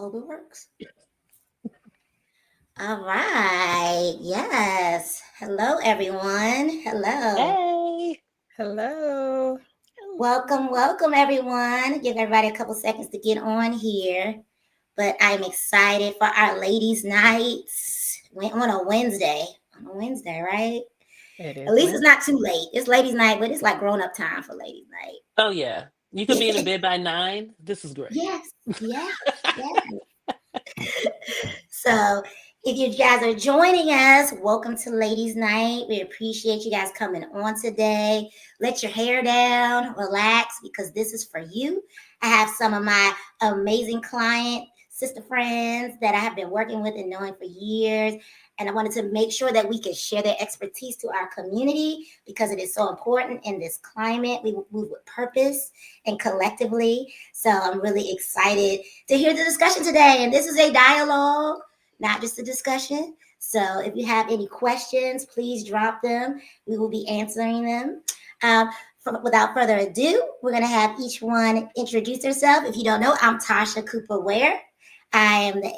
Hope it works. All right. Yes. Hello, everyone. Hello. Hey. Hello. Welcome, everyone. Give everybody a couple seconds to get on here. But I'm excited for our ladies' nights. On a Wednesday. On a Wednesday, right? It At is least it's Wednesday. not too late. It's ladies' night, but it's like grown-up time for ladies' Oh yeah. You could be in the night. bed by 9. This is great. Yes. Yes. Yes. So if you guys are joining us, welcome to Ladies Night. We appreciate you guys coming on today. Let your hair down, relax, because this is for you. I have some of my amazing client sister friends that I have been working with and knowing for years. And I wanted to make sure that we can share their expertise to our community because it is so important in this climate. We move with purpose and collectively. So I'm really excited to hear the discussion today. And this is a dialogue, not just a discussion. So if you have any questions, please drop them. We will be answering them. Without further ado, we're going to have each one introduce herself. If you don't know, I'm Tasha Cooper Ware. I am the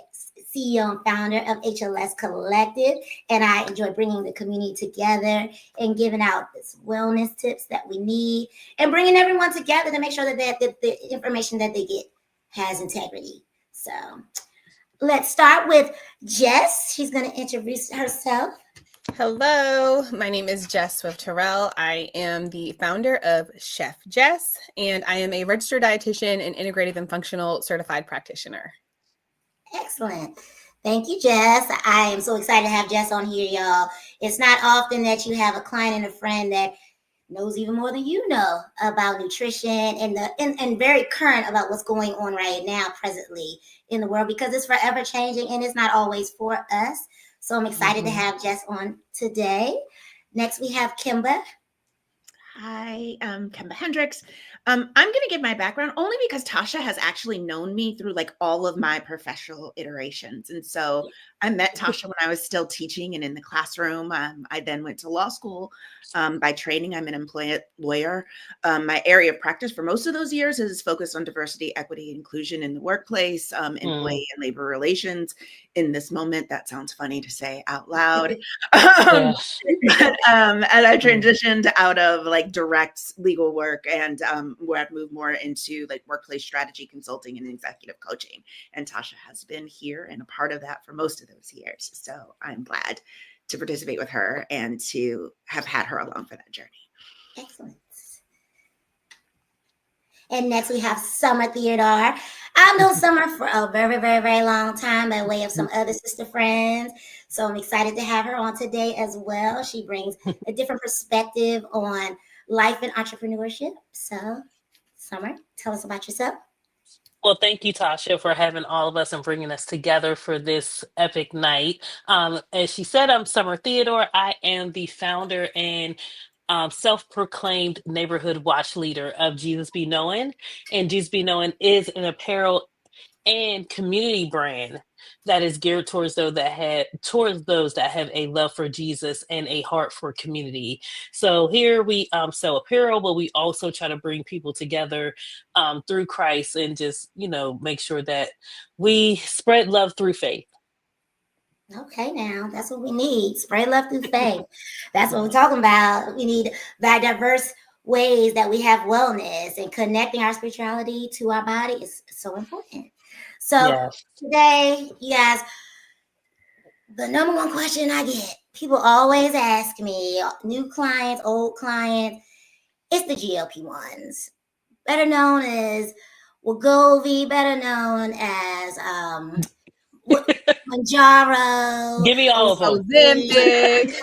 CEO and founder of HLS Collective, and I enjoy bringing the community together and giving out this wellness tips that we need and bringing everyone together to make sure that the information that they get has integrity. So let's start with Jess. She's going to introduce herself. Hello. My name is Jess Swift-Terrell. I am the founder of Chef Jess, and I am a registered dietitian and integrative and functional certified practitioner. Excellent. Thank you, Jess. I am so excited to have Jess on here, y'all. It's not often that you have a client and a friend that knows even more than you know about nutrition and very current about what's going on right now presently in the world, because it's forever changing and it's not always for us. So I'm excited to have Jess on today. Next, we have Kimba. Hi, I'm Kemba Hendricks. I'm going to give my background only because Tasha has actually known me through like all of my professional iterations. And so I met Tasha when I was still teaching and in the classroom. I then went to law school. By training, I'm an employment lawyer. My area of practice for most of those years is focused on diversity, equity, inclusion in the workplace, employee and labor relations. In this moment, that sounds funny to say out loud. But as I transitioned out of like direct legal work and where I've moved more into like workplace strategy consulting and executive coaching. And Tasha has been here and a part of that for most of those years. So I'm glad to participate with her and to have had her along for that journey. Excellent. And next we have Summer Theodore. I've known Summer for a very, very, very long time by way of some other sister friends. So I'm excited to have her on today as well. She brings a different perspective on life and entrepreneurship. So, Summer, tell us about yourself. Well, thank you, Tasha, for having all of us and bringing us together for this epic night. As she said, I'm Summer Theodore. I am the founder and self-proclaimed neighborhood watch leader of Jesus Be Knowing. And Jesus Be Knowing is an apparel and community brand that is geared towards those that have a love for Jesus and a heart for community. So here we sell apparel, but we also try to bring people together through Christ and just make sure that we spread love through faith. Okay, now that's what we need. Spread love through faith. That's what we're talking about. We need that diverse ways that we have wellness, and connecting our spirituality to our body is so important. So today, you guys, the number one question I get, people always ask me, new clients, old clients, it's the GLP-1s, better known as Wegovy, better known as Manjaro, Give me all of them. Ozempic,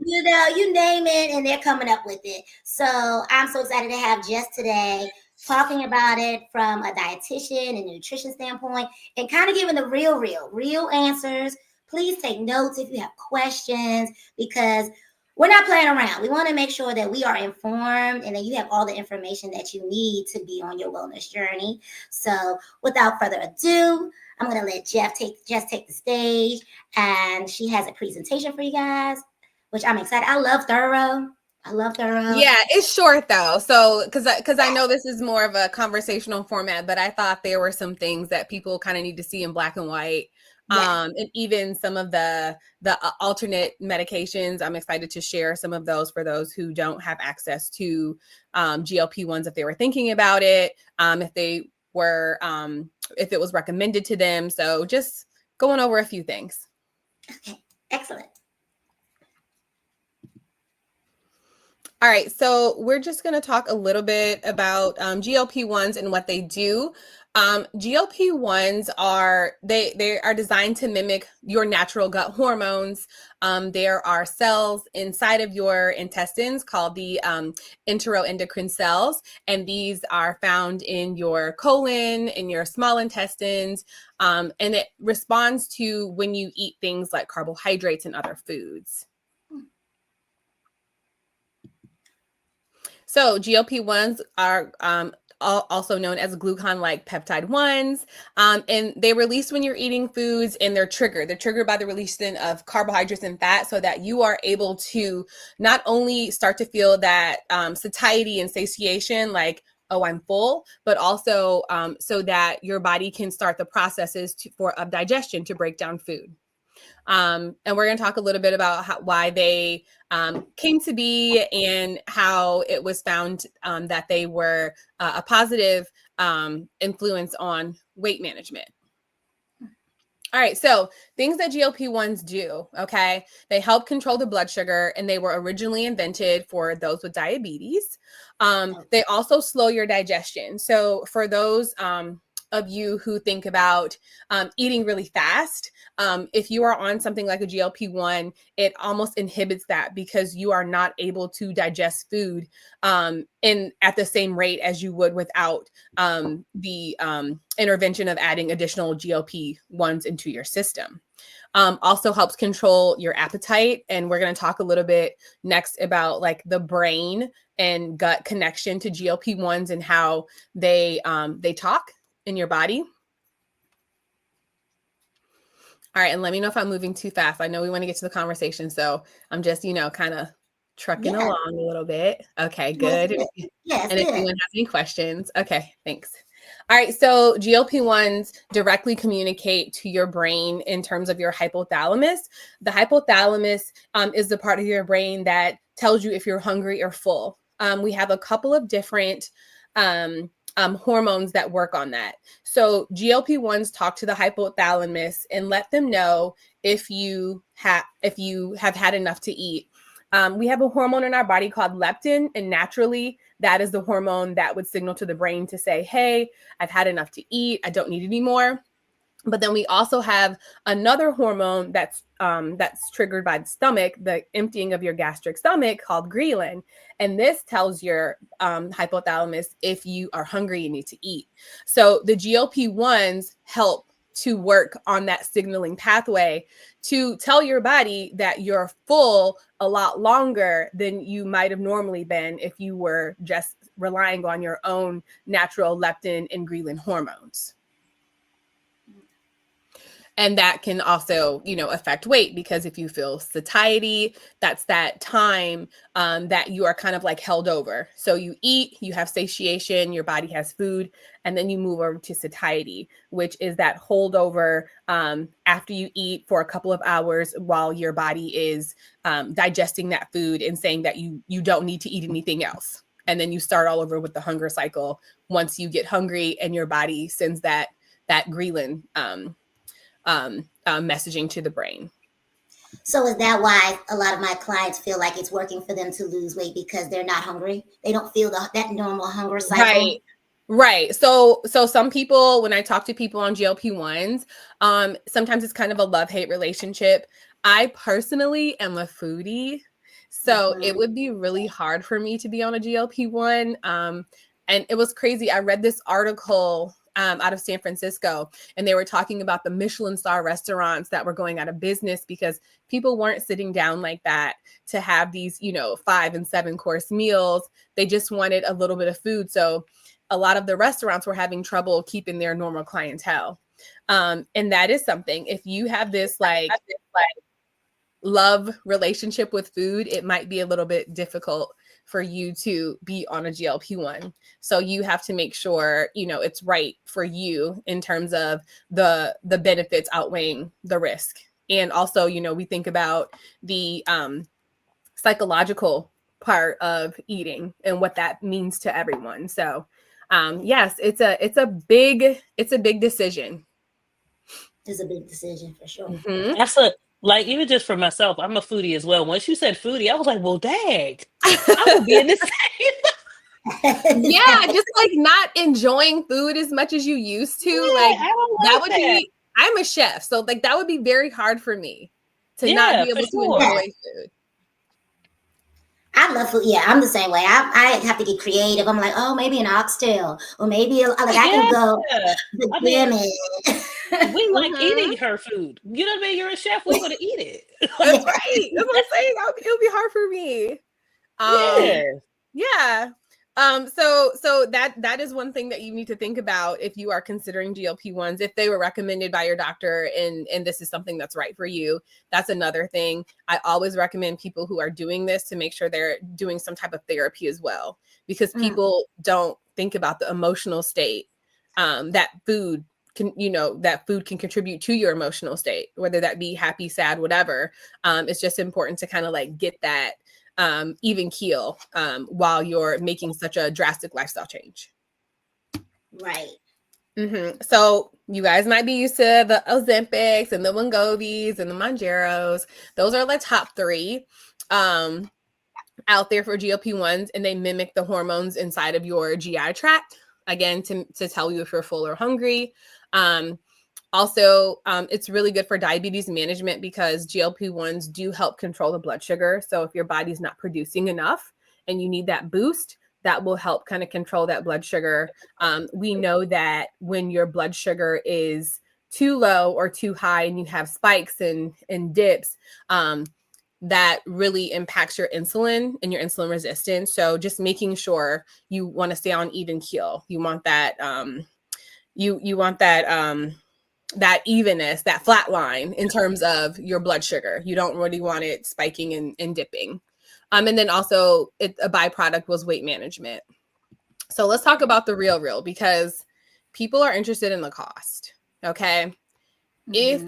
you name it, and they're coming up with it. So I'm so excited to have Jess today talking about it from a dietitian and nutrition standpoint and kind of giving the real answers. Please take notes if you have questions, because we're not playing around. We want to make sure that we are informed and that you have all the information that you need to be on your wellness journey. So without further ado, I'm going to let Jess take the stage, and she has a presentation for you guys, which I'm excited. I love thorough. I love thorough. Yeah, it's short though. So, because I know this is more of a conversational format, but I thought there were some things that people kind of need to see in black and white. Yes. And even some of the alternate medications. I'm excited to share some of those for those who don't have access to GLP-1s if they were thinking about it, if they were, if it was recommended to them. So just going over a few things. Okay, excellent. All right, so we're just going to talk a little bit about GLP-1s and what they do. GLP-1s are they are designed to mimic your natural gut hormones. There are cells inside of your intestines called the enteroendocrine cells, and these are found in your colon, in your small intestines, and it responds to when you eat things like carbohydrates and other foods. So GLP-1s are also known as glucagon-like peptide 1s, and they release when you're eating foods, and they're triggered. They're triggered by the release of carbohydrates and fat, so that you are able to not only start to feel that satiety and satiation, like, oh, I'm full, but also so that your body can start the processes of digestion to break down food. And we're going to talk a little bit about why they came to be and how it was found that they were a positive influence on weight management. All right, so things that GLP-1s do, okay? They help control the blood sugar, and they were originally invented for those with diabetes. They also slow your digestion. So for those of you who think about eating really fast, if you are on something like a GLP-1, it almost inhibits that because you are not able to digest food at the same rate as you would without the intervention of adding additional GLP-1s into your system. Also helps control your appetite. And we're going to talk a little bit next about like the brain and gut connection to GLP-1s and how they talk in your body. All right, and let me know if I'm moving too fast. I know we want to get to the conversation, so I'm just, kind of trucking along a little bit. Okay, good. Yes, and if anyone has any questions, okay, thanks. All right, so GLP-1s directly communicate to your brain in terms of your hypothalamus. The hypothalamus is the part of your brain that tells you if you're hungry or full. We have a couple of different hormones that work on that. So GLP-1s talk to the hypothalamus and let them know if you have had enough to eat. We have a hormone in our body called leptin, and naturally that is the hormone that would signal to the brain to say, hey, I've had enough to eat. I don't need any more. But then we also have another hormone that's triggered by the stomach, the emptying of your gastric stomach, called ghrelin. And this tells your hypothalamus if you are hungry, you need to eat. So the GLP-1s help to work on that signaling pathway to tell your body that you're full a lot longer than you might have normally been if you were just relying on your own natural leptin and ghrelin hormones. And that can also, affect weight, because if you feel satiety, that's that time that you are kind of like held over. So you eat, you have satiation, your body has food, and then you move over to satiety, which is that holdover after you eat for a couple of hours while your body is digesting that food and saying that you don't need to eat anything else. And then you start all over with the hunger cycle once you get hungry and your body sends that ghrelin messaging to the brain. So is that why a lot of my clients feel like it's working for them to lose weight, because they're not hungry? They don't feel that normal hunger cycle. Right. So some people, when I talk to people on GLP-1s, sometimes it's kind of a love-hate relationship. I personally am a foodie, so it would be really hard for me to be on a GLP-1. And it was crazy. I read this article out of San Francisco, and they were talking about the Michelin star restaurants that were going out of business because people weren't sitting down like that to have these, 5 and 7 course meals. They just wanted a little bit of food. So a lot of the restaurants were having trouble keeping their normal clientele. And that is something, if you have this love relationship with food, it might be a little bit difficult for you to be on a GLP-1. So you have to make sure, it's right for you in terms of the benefits outweighing the risk. And also, we think about the psychological part of eating and what that means to everyone. So yes, it's a big decision. It's a big decision for sure. Mm-hmm. Absolutely. Like, even just for myself, I'm a foodie as well. Once you said foodie, I was like, well, dang, I will be in the same. Yeah, just like not enjoying food as much as you used to. Yeah, like I don't that like would that. be, I'm a chef, so like that would be very hard for me to not Yeah, be able for to sure. enjoy food. I love food. Yeah, I'm the same way. I have to get creative. I'm like, oh, maybe an oxtail, or maybe like I can go Yeah. the I mean, gym. we like Mhm. eating her food. You know what I mean? You're a chef. We want to eat it. That's right. That's what I'm saying. It would be hard for me. Yeah. So that is one thing that you need to think about if you are considering GLP-1s, if they were recommended by your doctor and this is something that's right for you. That's another thing. I always recommend people who are doing this to make sure they're doing some type of therapy as well, because people don't think about the emotional state that food can contribute to your emotional state, whether that be happy, sad, whatever. It's just important to kind of like get that even keel while you're making such a drastic lifestyle change. Right. Mm-hmm. So you guys might be used to the Ozempics and the Wegovy's and the Mounjaros. Those are the top 3 out there for GLP-1s, and they mimic the hormones inside of your GI tract, again, to tell you if you're full or hungry. Also, it's really good for diabetes management because GLP-1s do help control the blood sugar. So if your body's not producing enough and you need that boost, that will help kind of control that blood sugar. We know that when your blood sugar is too low or too high and you have spikes and dips, that really impacts your insulin and your insulin resistance. So just making sure you want to stay on even keel. You want that, you want that evenness, that flat line in terms of your blood sugar. You don't really want it spiking and dipping. And then also a byproduct was weight management. So let's talk about the real, because people are interested in the cost. Okay. If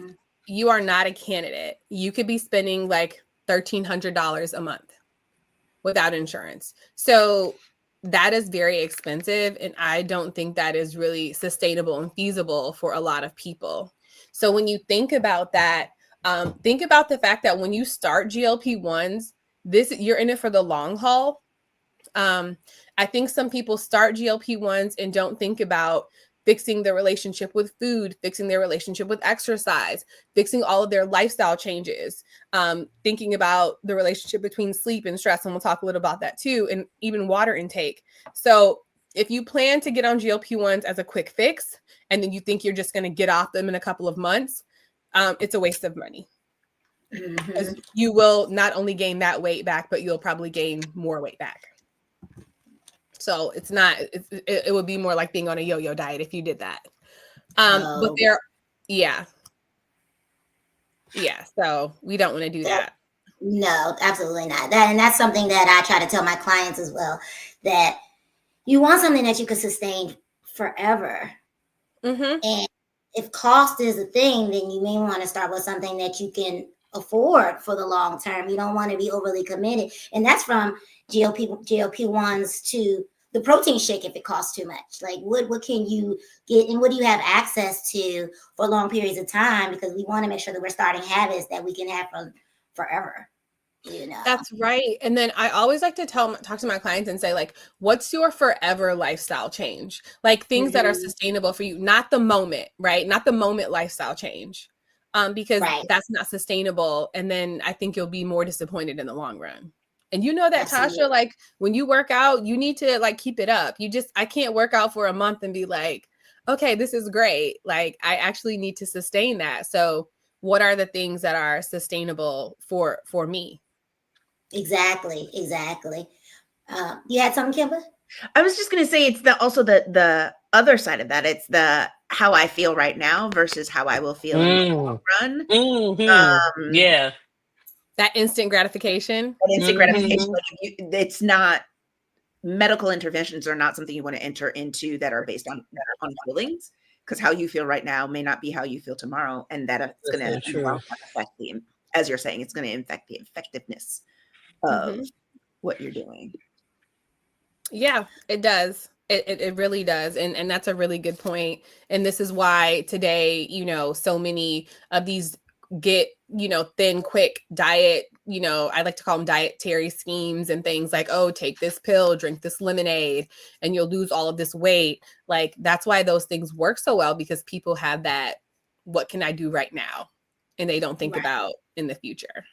you are not a candidate, you could be spending like $1,300 a month without insurance. So that is very expensive. And I don't think that is really sustainable and feasible for a lot of people. So when you think about that, think about the fact that when you start GLP-1s, you're in it for the long haul. I think some people start GLP-1s and don't think about fixing their relationship with food, fixing their relationship with exercise, fixing all of their lifestyle changes, thinking about the relationship between sleep and stress. And we'll talk a little about that too, and even water intake. So if you plan to get on GLP-1s as a quick fix, and then you think you're just going to get off them in a couple of months, it's a waste of money. Because you will not only gain that weight back, but you'll probably gain more weight back. So it would be more like being on a yo-yo diet if you did that. But yeah. So we don't want to do that. No, absolutely not. And that's something that I try to tell my clients as well, that you want something that you can sustain forever. And if cost is a thing, then you may want to start with something that you can afford for the long term. You don't want to be overly committed. And that's from GLP-1s to the protein shake if it costs too much. Like what can you get and what do you have access to for long periods of time? Because we want to make sure that we're starting habits that we can have for forever. That's right. And then I always like to talk to my clients and say, like, what's your forever lifestyle change? Like things that are sustainable for you, not the moment, right? Not the moment lifestyle change. Because that's not sustainable. And then I think you'll be more disappointed in the long run. And you know that, Tasha, like when you work out, you need to like keep it up. I can't work out for a month and be like, okay, this is great. Like I actually need to sustain that. So what are the things that are sustainable for me? Exactly. You had something, Kimber? I was just going to say it's also the other side of that. It's the how I feel right now versus how I will feel in the long run. Yeah. That instant gratification. That instant gratification. Mhm. Like it's not, medical interventions are not something you want to enter into that are based on feelings, because how you feel right now may not be how you feel tomorrow, and that it's That's going so to true. affect as you're saying, it's going to affect the effectiveness of Mm-hmm. what you're doing. Yeah, it does. It really does. And that's a really good point. And this is why today, so many of these get, thin, quick diet, I like to call them dietary schemes and things like, oh, take this pill, drink this lemonade, and you'll lose all of this weight. Like, that's why those things work so well, because people have that, what can I do right now? And they don't think Right. about in the future.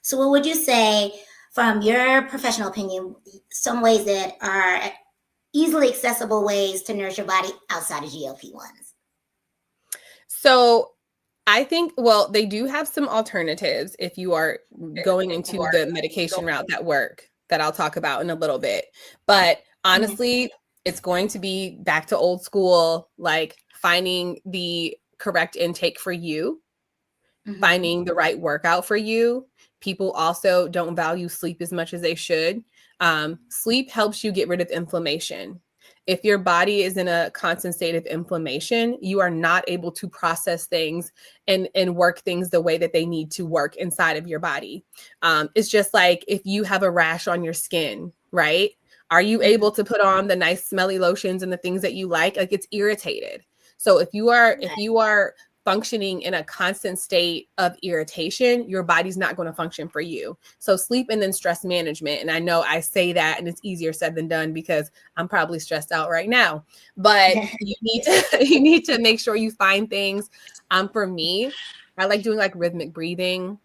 So what would you say, from your professional opinion, some ways that are easily accessible ways to nourish your body outside of GLP-1s? So I think, well, they do have some alternatives if you are going into the medication route that I'll talk about in a little bit. But honestly, it's going to be back to old school, like finding the correct intake for you, finding the right workout for you. People also don't value sleep as much as they should. Sleep helps you get rid of inflammation. If your body is in a constant state of inflammation, you are not able to process things and work things the way that they need to work inside of your body. It's just like if you have a rash on your skin, right? Are you able to put on the nice smelly lotions and the things that you like? Like, it's irritated. So if you are functioning in a constant state of irritation, your body's not going to function for you. So sleep and then stress management. And I know I say that and it's easier said than done because I'm probably stressed out right now, but you need to make sure you find things. For me, I like doing like rhythmic breathing.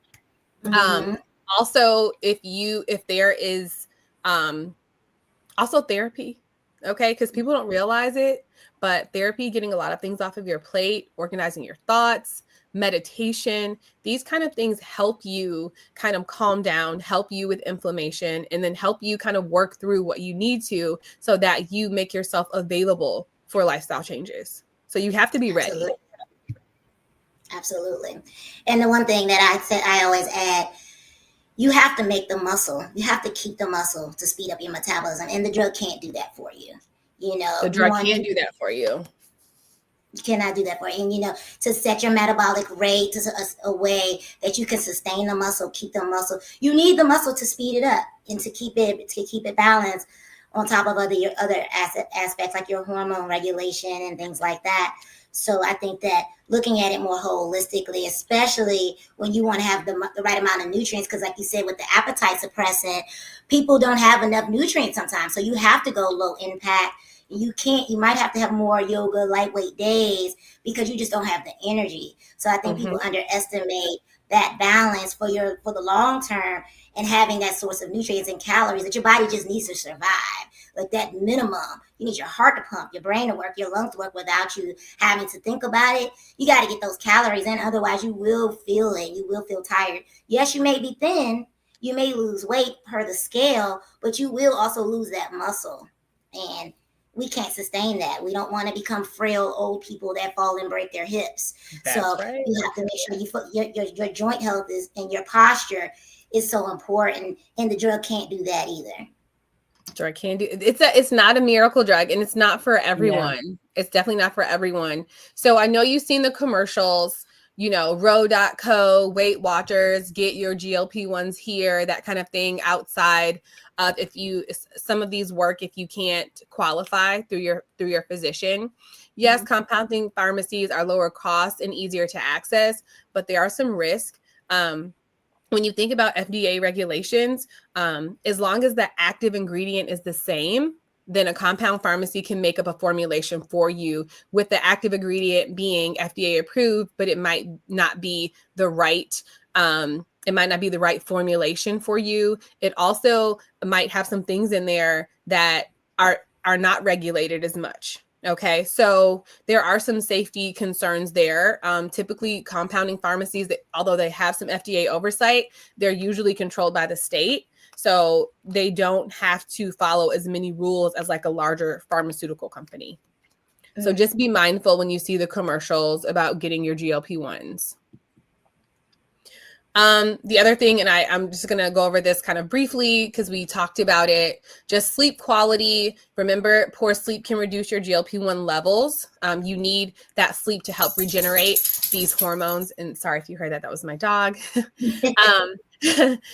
Also, if there is also therapy, okay? Because people don't realize it, but therapy, getting a lot of things off of your plate, organizing your thoughts, meditation, these kind of things help you kind of calm down, help you with inflammation, and then help you kind of work through what you need to so that you make yourself available for lifestyle changes. So you have to be ready. Absolutely. And the one thing that I always add, you have to make the muscle. You have to keep the muscle to speed up your metabolism, and the drug can't do that for you. The drug can't do that for you. You cannot do that for you. And to set your metabolic rate to a way that you can sustain the muscle, keep the muscle. You need the muscle to speed it up and to keep it balanced, on top of your other aspects like your hormone regulation and things like that. So I think that looking at it more holistically, especially when you want to have the right amount of nutrients, because like you said, with the appetite suppressant, people don't have enough nutrients sometimes. So you have to go low impact. You might have to have more yoga, lightweight days because you just don't have the energy. So I think people underestimate that balance for the long term, and having that source of nutrients and calories that your body just needs to survive. Like that minimum. You need your heart to pump, your brain to work, your lungs to work without you having to think about it. You got to get those calories in. Otherwise, you will feel it. You will feel tired. Yes, you may be thin. You may lose weight per the scale, but you will also lose that muscle. And we can't sustain that. We don't want to become frail old people that fall and break their hips. That's right. You have to make sure your joint health is, and your posture is so important, and the drug can't do that either. Drug can't do it's not a miracle drug, and it's not for everyone. Yeah. It's definitely not for everyone. So I know you've seen the commercials, Row.co, Weight Watchers, get your GLP-1s here, that kind of thing. Outside of, some of these work if you can't qualify through your physician. Yes, compounding pharmacies are lower cost and easier to access, but there are some risks. When you think about FDA regulations, as long as the active ingredient is the same, then a compound pharmacy can make up a formulation for you with the active ingredient being FDA approved, but it might not be the right formulation for you. It also might have some things in there that are not regulated as much. Okay, so there are some safety concerns there. Typically, compounding pharmacies, although they have some FDA oversight, they're usually controlled by the state. So they don't have to follow as many rules as like a larger pharmaceutical company. So just be mindful when you see the commercials about getting your GLP-1s. The other thing, and I'm just going to go over this kind of briefly because we talked about it, just sleep quality. Remember, poor sleep can reduce your GLP-1 levels. You need that sleep to help regenerate these hormones. And sorry if you heard that, that was my dog.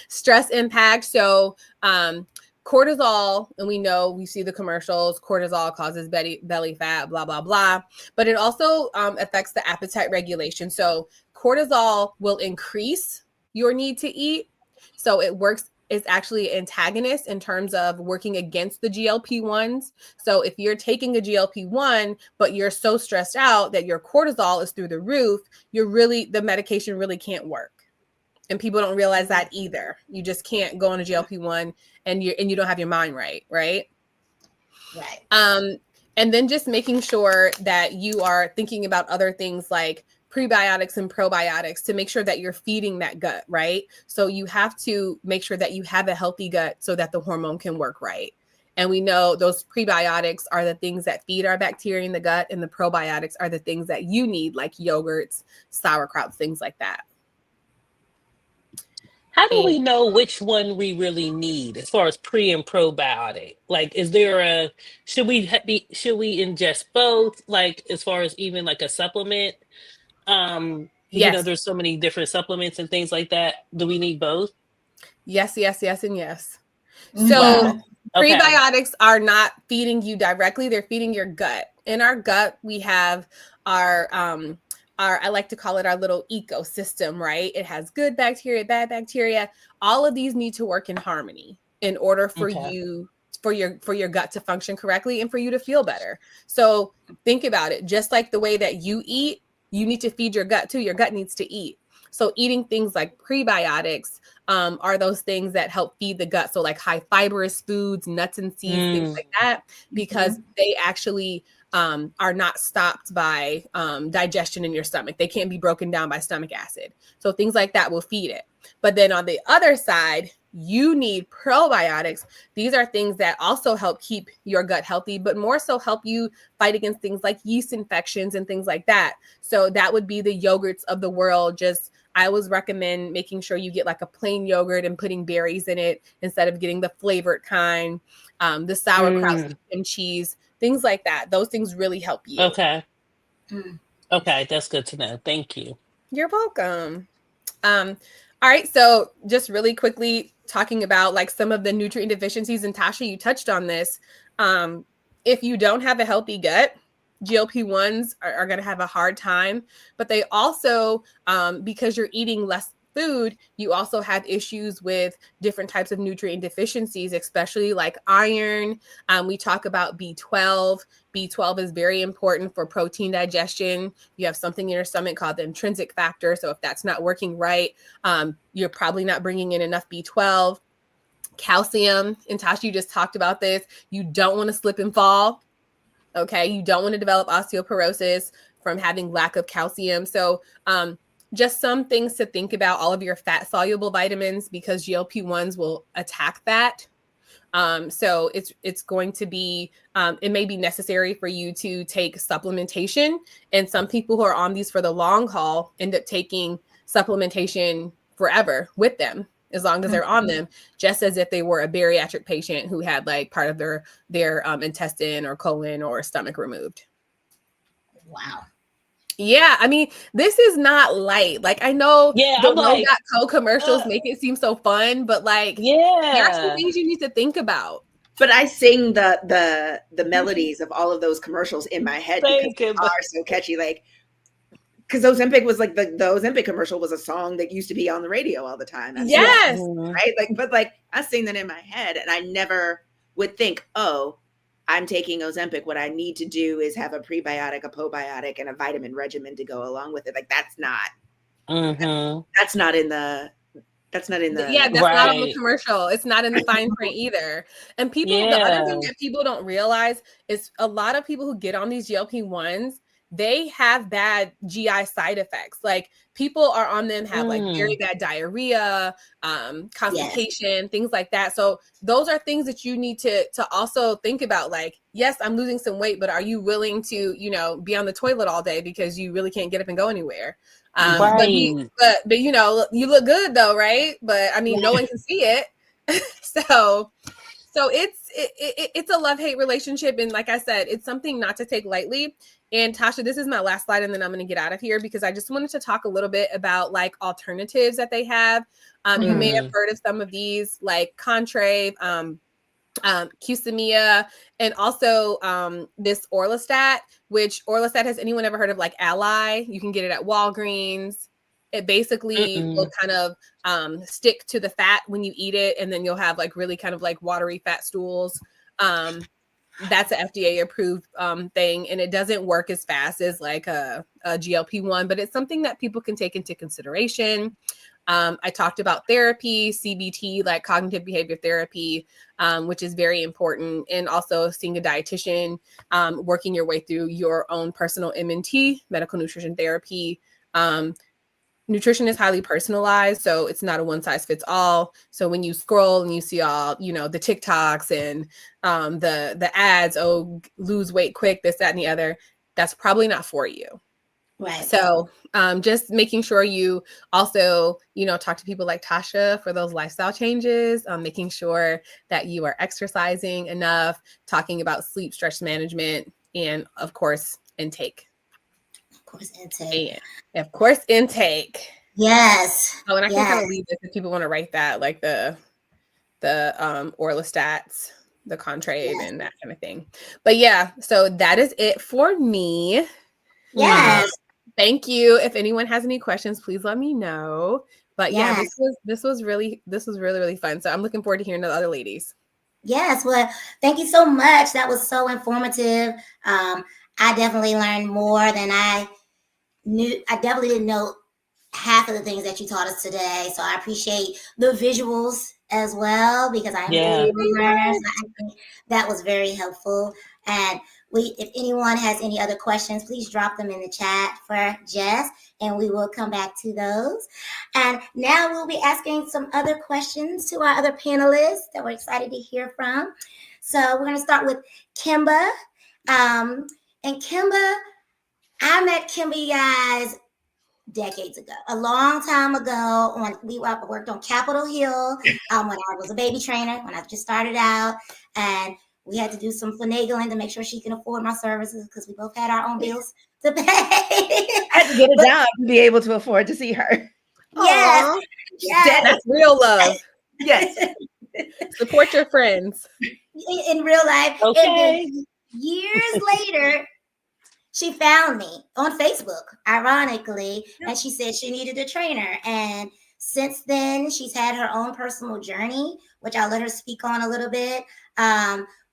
Stress impact. So cortisol, and we see the commercials, cortisol causes belly fat, blah, blah, blah. But it also affects the appetite regulation. So cortisol will increase your need to eat. So it's actually an antagonist in terms of working against the GLP-1s. So if you're taking a GLP-1, but you're so stressed out that your cortisol is through the roof, the medication really can't work. And people don't realize that either. You just can't go on a GLP-1 and you don't have your mind right. Right. And then just making sure that you are thinking about other things like prebiotics and probiotics to make sure that you're feeding that gut, right? So you have to make sure that you have a healthy gut so that the hormone can work right. And we know those prebiotics are the things that feed our bacteria in the gut, and the probiotics are the things that you need, like yogurts, sauerkrauts, things like that. How do we know which one we really need as far as pre and probiotic? Like, should we ingest both? Like, as far as even like a supplement? Yes. There's so many different supplements and things like that. Do we need both? Yes, and yes. Mm-hmm. So Wow. Okay. Prebiotics are not feeding you directly. They're feeding your gut. In our gut, we have our I like to call it our little ecosystem, right? It has good bacteria, bad bacteria. All of these need to work in harmony in order for your gut to function correctly and for you to feel better. So think about it. Just like the way that you eat, you need to feed your gut too. Your gut needs to eat. So eating things like prebiotics are those things that help feed the gut. So like high fibrous foods, nuts and seeds, things like that, because they actually are not stopped by digestion in your stomach. They can't be broken down by stomach acid. So things like that will feed it. But then on the other side, you need probiotics. These are things that also help keep your gut healthy, but more so help you fight against things like yeast infections and things like that. So that would be the yogurts of the world. I always recommend making sure you get like a plain yogurt and putting berries in it instead of getting the flavored kind, the sauerkraut and cheese, things like that. Those things really help you. Okay. Okay, that's good to know. Thank you. You're welcome. All right, so just really quickly talking about like some of the nutrient deficiencies, and Tasha, you touched on this. If you don't have a healthy gut, GLP-1s are going to have a hard time, but they also, because you're eating less food, you also have issues with different types of nutrient deficiencies, especially like iron. We talk about B12. B12 is very important for protein digestion. You have something in your stomach called the intrinsic factor. So if that's not working right, you're probably not bringing in enough B12. Calcium, and Tasha, you just talked about this. You don't want to slip and fall. Okay, you don't want to develop osteoporosis from having lack of calcium. So just some things to think about, all of your fat soluble vitamins, because GLP-1s will attack that. So it's going to be, it may be necessary for you to take supplementation. And some people who are on these for the long haul end up taking supplementation forever with them, as long as they're on them, just as if they were a bariatric patient who had like part of their intestine or colon or stomach removed. Wow. Yeah, I mean, this is not light. Like, I know the Ro.co commercials make it seem so fun, but like, there are some things you need to think about. But I sing the melodies of all of those commercials in my head because they are so catchy. Like, because Ozempic was like the Ozempic commercial was a song that used to be on the radio all the time. Yes. Right. But I sing that in my head, and I never would think, oh, I'm taking Ozempic. What I need to do is have a prebiotic, a probiotic, and a vitamin regimen to go along with it. Like that's not in the that's not on the commercial. It's not in the fine print either. And the other thing that people don't realize is a lot of people who get on these GLP-1s, they have bad GI side effects. Like people are on them have like very bad diarrhea, constipation, things like that. So those are things that you need to also think about. Like, yes, I'm losing some weight, but are you willing to, you know, be on the toilet all day because you really can't get up and go anywhere? But you know, you look good though, right? But I mean, no one can see it. So it's a love-hate relationship. And like I said, it's something not to take lightly. And Tasha, this is my last slide, and then I'm going to get out of here because I just wanted to talk a little bit about like alternatives that they have. You may have heard of some of these, like Contrave, Qsymia, and also this Orlistat, which Orlistat, has anyone ever heard of like Ally? You can get it at Walgreens. It basically will kind of stick to the fat when you eat it, and then you'll have like really kind of like watery fat stools. That's an FDA approved thing, and it doesn't work as fast as like a GLP-1, but it's something that people can take into consideration. I talked about therapy, CBT, like cognitive behavior therapy, which is very important, and also seeing a dietitian, working your way through your own personal MNT, medical nutrition therapy. Nutrition is highly personalized, so it's not a one size fits all. So when you scroll and you see all, you know, the TikToks and the ads, oh, lose weight quick, this, that, and the other, that's probably not for you. Right. So just making sure you also, you know, talk to people like Tasha for those lifestyle changes, making sure that you are exercising enough, talking about sleep, stress management, and of course, intake. Intake. And of course, intake. Yes. Oh, and I can kind of leave this if people want to write that, like the Orlistats, the Contrave, and that kind of thing. But yeah, so that is it for me. Yes. Thank you. If anyone has any questions, please let me know. But yeah, this was really fun. So I'm looking forward to hearing the other ladies. Yes. Well, thank you so much. That was so informative. I definitely learned more than I knew. I definitely didn't know half of the things that you taught us today. So I appreciate the visuals as well, because I am a visual learner. So I think that was very helpful. And if anyone has any other questions, please drop them in the chat for Jess, and we will come back to those. And now we'll be asking some other questions to our other panelists that we're excited to hear from. So we're going to start with Kimba. And Kimba, I met Kimba, you guys, decades ago, a long time ago. We worked on Capitol Hill when I was a baby trainer, when I just started out, and we had to do some finagling to make sure she can afford my services because we both had our own bills to pay. I had to get a job to be able to afford to see her. Yes, that's real love. Yes. Support your friends in real life. Okay. And then years later, she found me on Facebook, ironically, and she said she needed a trainer. And since then, she's had her own personal journey, which I'll let her speak on a little bit.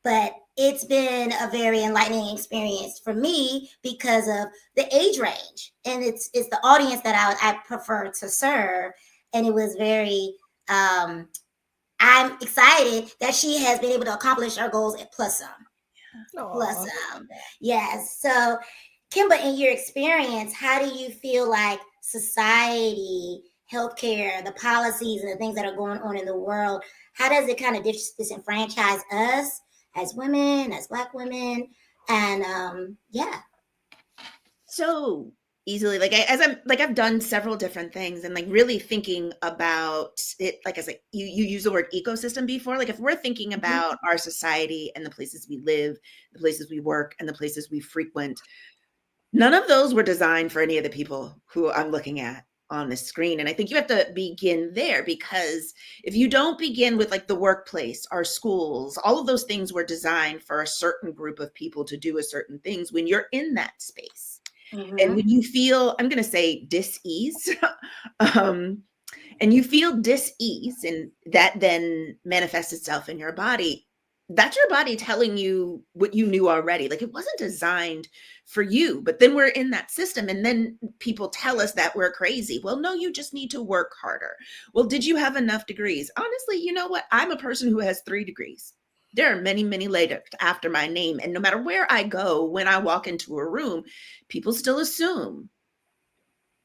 But it's been a very enlightening experience for me because of the age range, and it's the audience that I prefer to serve. And it was very, I'm excited that she has been able to accomplish her goals at plus some. Yes. So Kimba, in your experience, how do you feel like society, healthcare, the policies and the things that are going on in the world, how does it kind of disenfranchise us as women, as Black women? And so easily, like I've done several different things, and like really thinking about it, like I said, you use the word ecosystem before. Like if we're thinking about our society and the places we live, the places we work, and the places we frequent, none of those were designed for any of the people who I'm looking at on this screen. And I think you have to begin there, because if you don't begin with like the workplace, our schools, all of those things were designed for a certain group of people to do a certain things when you're in that space. And when you feel, I'm going to say dis-ease, and you feel dis-ease, and that then manifests itself in your body, that's your body telling you what you knew already. Like it wasn't designed for you, but then we're in that system, and then people tell us that we're crazy. Well, no, you just need to work harder. Well, did you have enough degrees? Honestly, you know what? I'm a person who has 3 degrees. There are many, many letters after my name. And no matter where I go, when I walk into a room, people still assume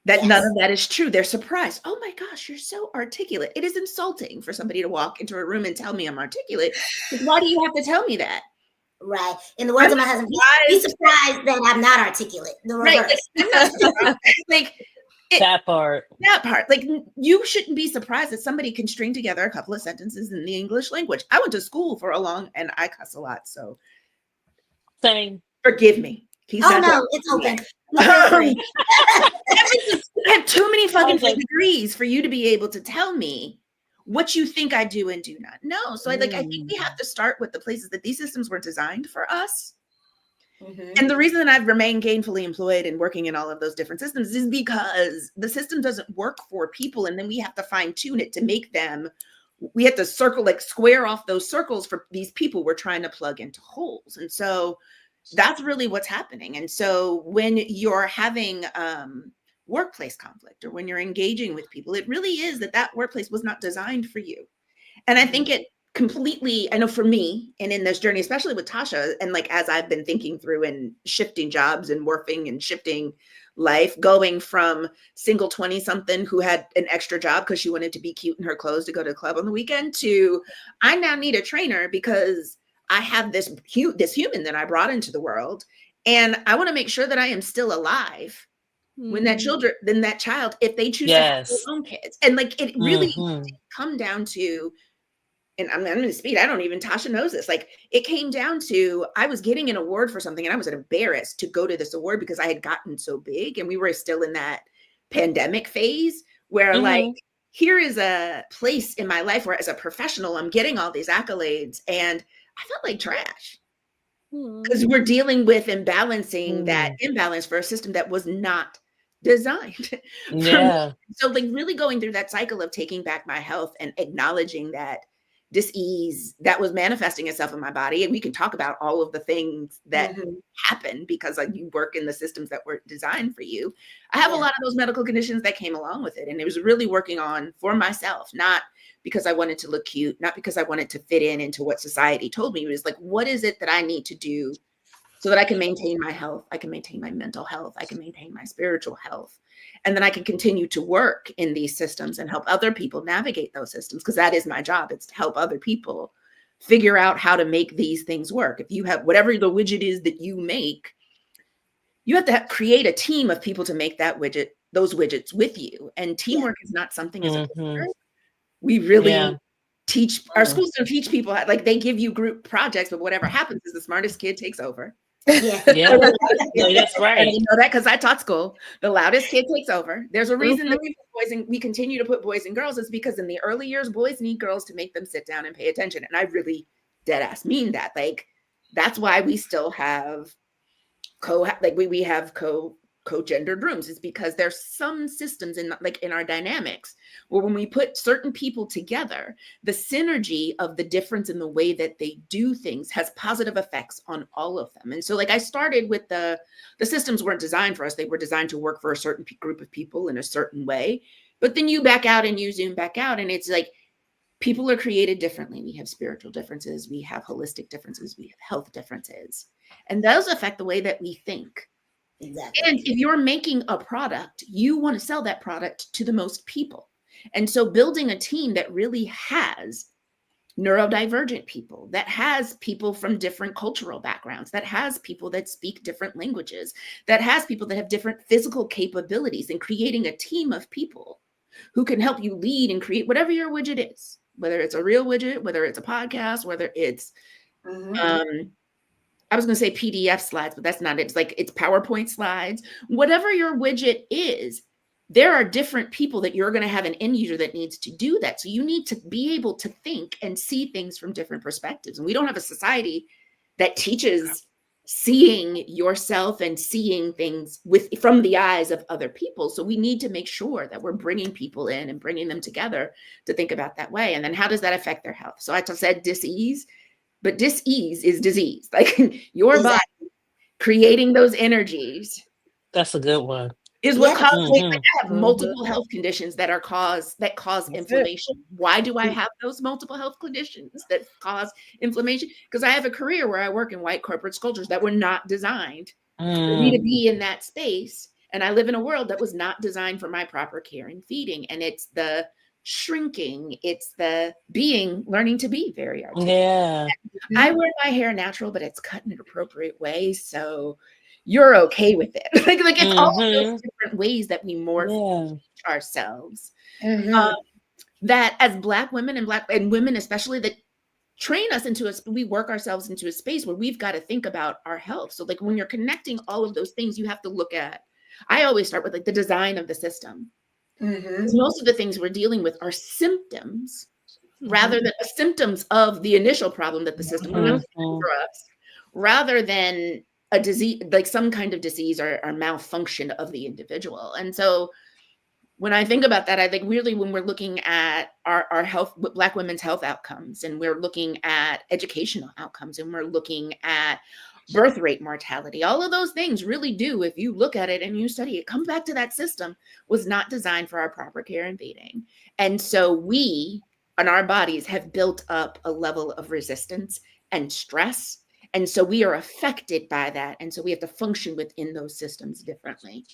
that none of that is true. They're surprised. Oh my gosh, you're so articulate. It is insulting for somebody to walk into a room and tell me I'm articulate. Why do you have to tell me that? Right. In the words of my husband, be surprised that I'm not articulate. The reverse. Right. Like, that part. Like, you shouldn't be surprised that somebody can string together a couple of sentences in the English language. I went to school for and I cuss a lot. So same. Forgive me. No, it's open. I have too many fucking degrees for you to be able to tell me what you think I do and do not know. So I think we have to start with the places that these systems were designed for us. Mm-hmm. And the reason that I've remained gainfully employed and working in all of those different systems is because the system doesn't work for people. And then we have to fine tune it to make them, we have to square off those circles for these people we're trying to plug into holes. And so that's really what's happening. And so when you're having workplace conflict, or when you're engaging with people, it really is that workplace was not designed for you. And I think it completely, I know for me, and in this journey, especially with Tasha, and like as I've been thinking through and shifting jobs and morphing and shifting life, going from single 20-something who had an extra job because she wanted to be cute in her clothes to go to the club on the weekend, to I now need a trainer because I have this human that I brought into the world, and I want to make sure that I am still alive when that child, if they choose to have their own kids. And like, it really come down to, and I'm going to speak, Tasha knows this. Like, it came down to, I was getting an award for something and I was embarrassed to go to this award because I had gotten so big, and we were still in that pandemic phase where like, here is a place in my life where as a professional, I'm getting all these accolades, and I felt like trash because we're dealing with imbalancing that imbalance for a system that was not designed. Yeah. So like really going through that cycle of taking back my health and acknowledging that dis-ease that was manifesting itself in my body. And we can talk about all of the things that happen because like you work in the systems that were designed for you. I have a lot of those medical conditions that came along with it. And it was really working on for myself, not because I wanted to look cute, not because I wanted to fit into what society told me. It was like, what is it that I need to do so that I can maintain my health? I can maintain my mental health. I can maintain my spiritual health. And then I can continue to work in these systems and help other people navigate those systems, because that is my job. It's to help other people figure out how to make these things work. If you have whatever the widget is that you make, you have to create a team of people to make that widget, those widgets with you. And teamwork is not something as a parent we really teach. Our schools don't teach people how, like they give you group projects, but whatever happens is the smartest kid takes over. Yeah, that's right. And you know that because I taught school. The loudest kid takes over. There's a reason that we continue to put boys and girls, is because in the early years, boys need girls to make them sit down and pay attention. And I really dead ass mean that. Like, that's why we still have we have co-gendered rooms, is because there's some systems in our dynamics where when we put certain people together, the synergy of the difference in the way that they do things has positive effects on all of them. And so like I started with the systems weren't designed for us. They were designed to work for a certain group of people in a certain way. But then you back out and you zoom back out, and it's like people are created differently. We have spiritual differences, we have holistic differences, we have health differences, and those affect the way that we think. Exactly. And if you're making a product, you want to sell that product to the most people. And so building a team that really has neurodivergent people, that has people from different cultural backgrounds, that has people that speak different languages, that has people that have different physical capabilities, and creating a team of people who can help you lead and create whatever your widget is, whether it's a real widget, whether it's a podcast, whether it's I was going to say PDF slides, but that's not it. It's like it's PowerPoint slides. Whatever your widget is, there are different people that you're going to have an end user that needs to do that. So you need to be able to think and see things from different perspectives. And we don't have a society that teaches seeing yourself and seeing things from the eyes of other people. So we need to make sure that we're bringing people in and bringing them together to think about that way. And then how does that affect their health? So I said dis-ease. But dis-ease is disease, like your body creating those energies. That's a good one. is what Yeah. causes like, Mhm. I have multiple health conditions that cause inflammation. Why do I have those multiple health conditions that cause inflammation? Because I have a career where I work in white corporate cultures that were not designed for me to be in that space. And I live in a world that was not designed for my proper care and feeding. And it's the shrinking, it's the learning to be very articulate. Yeah. I wear my hair natural, but it's cut in an appropriate way. So you're okay with it. like it's all of those different ways that we morph ourselves. Mhm. That as Black women and women especially that train us we work ourselves into a space where we've got to think about our health. So like when you're connecting all of those things, you have to look at, I always start with like the design of the system. Mhm. Most of the things we're dealing with are symptoms rather than symptoms of the initial problem that the system was for us, rather than a disease, like some kind of disease or malfunction of the individual. And so when I think about that, I think really when we're looking at our health, Black women's health outcomes, and we're looking at educational outcomes, and we're looking at birth rate mortality, all of those things really do, if you look at it and you study it, come back to that system was not designed for our proper care and feeding. And so we, on our bodies, have built up a level of resistance and stress. And so we are affected by that. And so we have to function within those systems differently.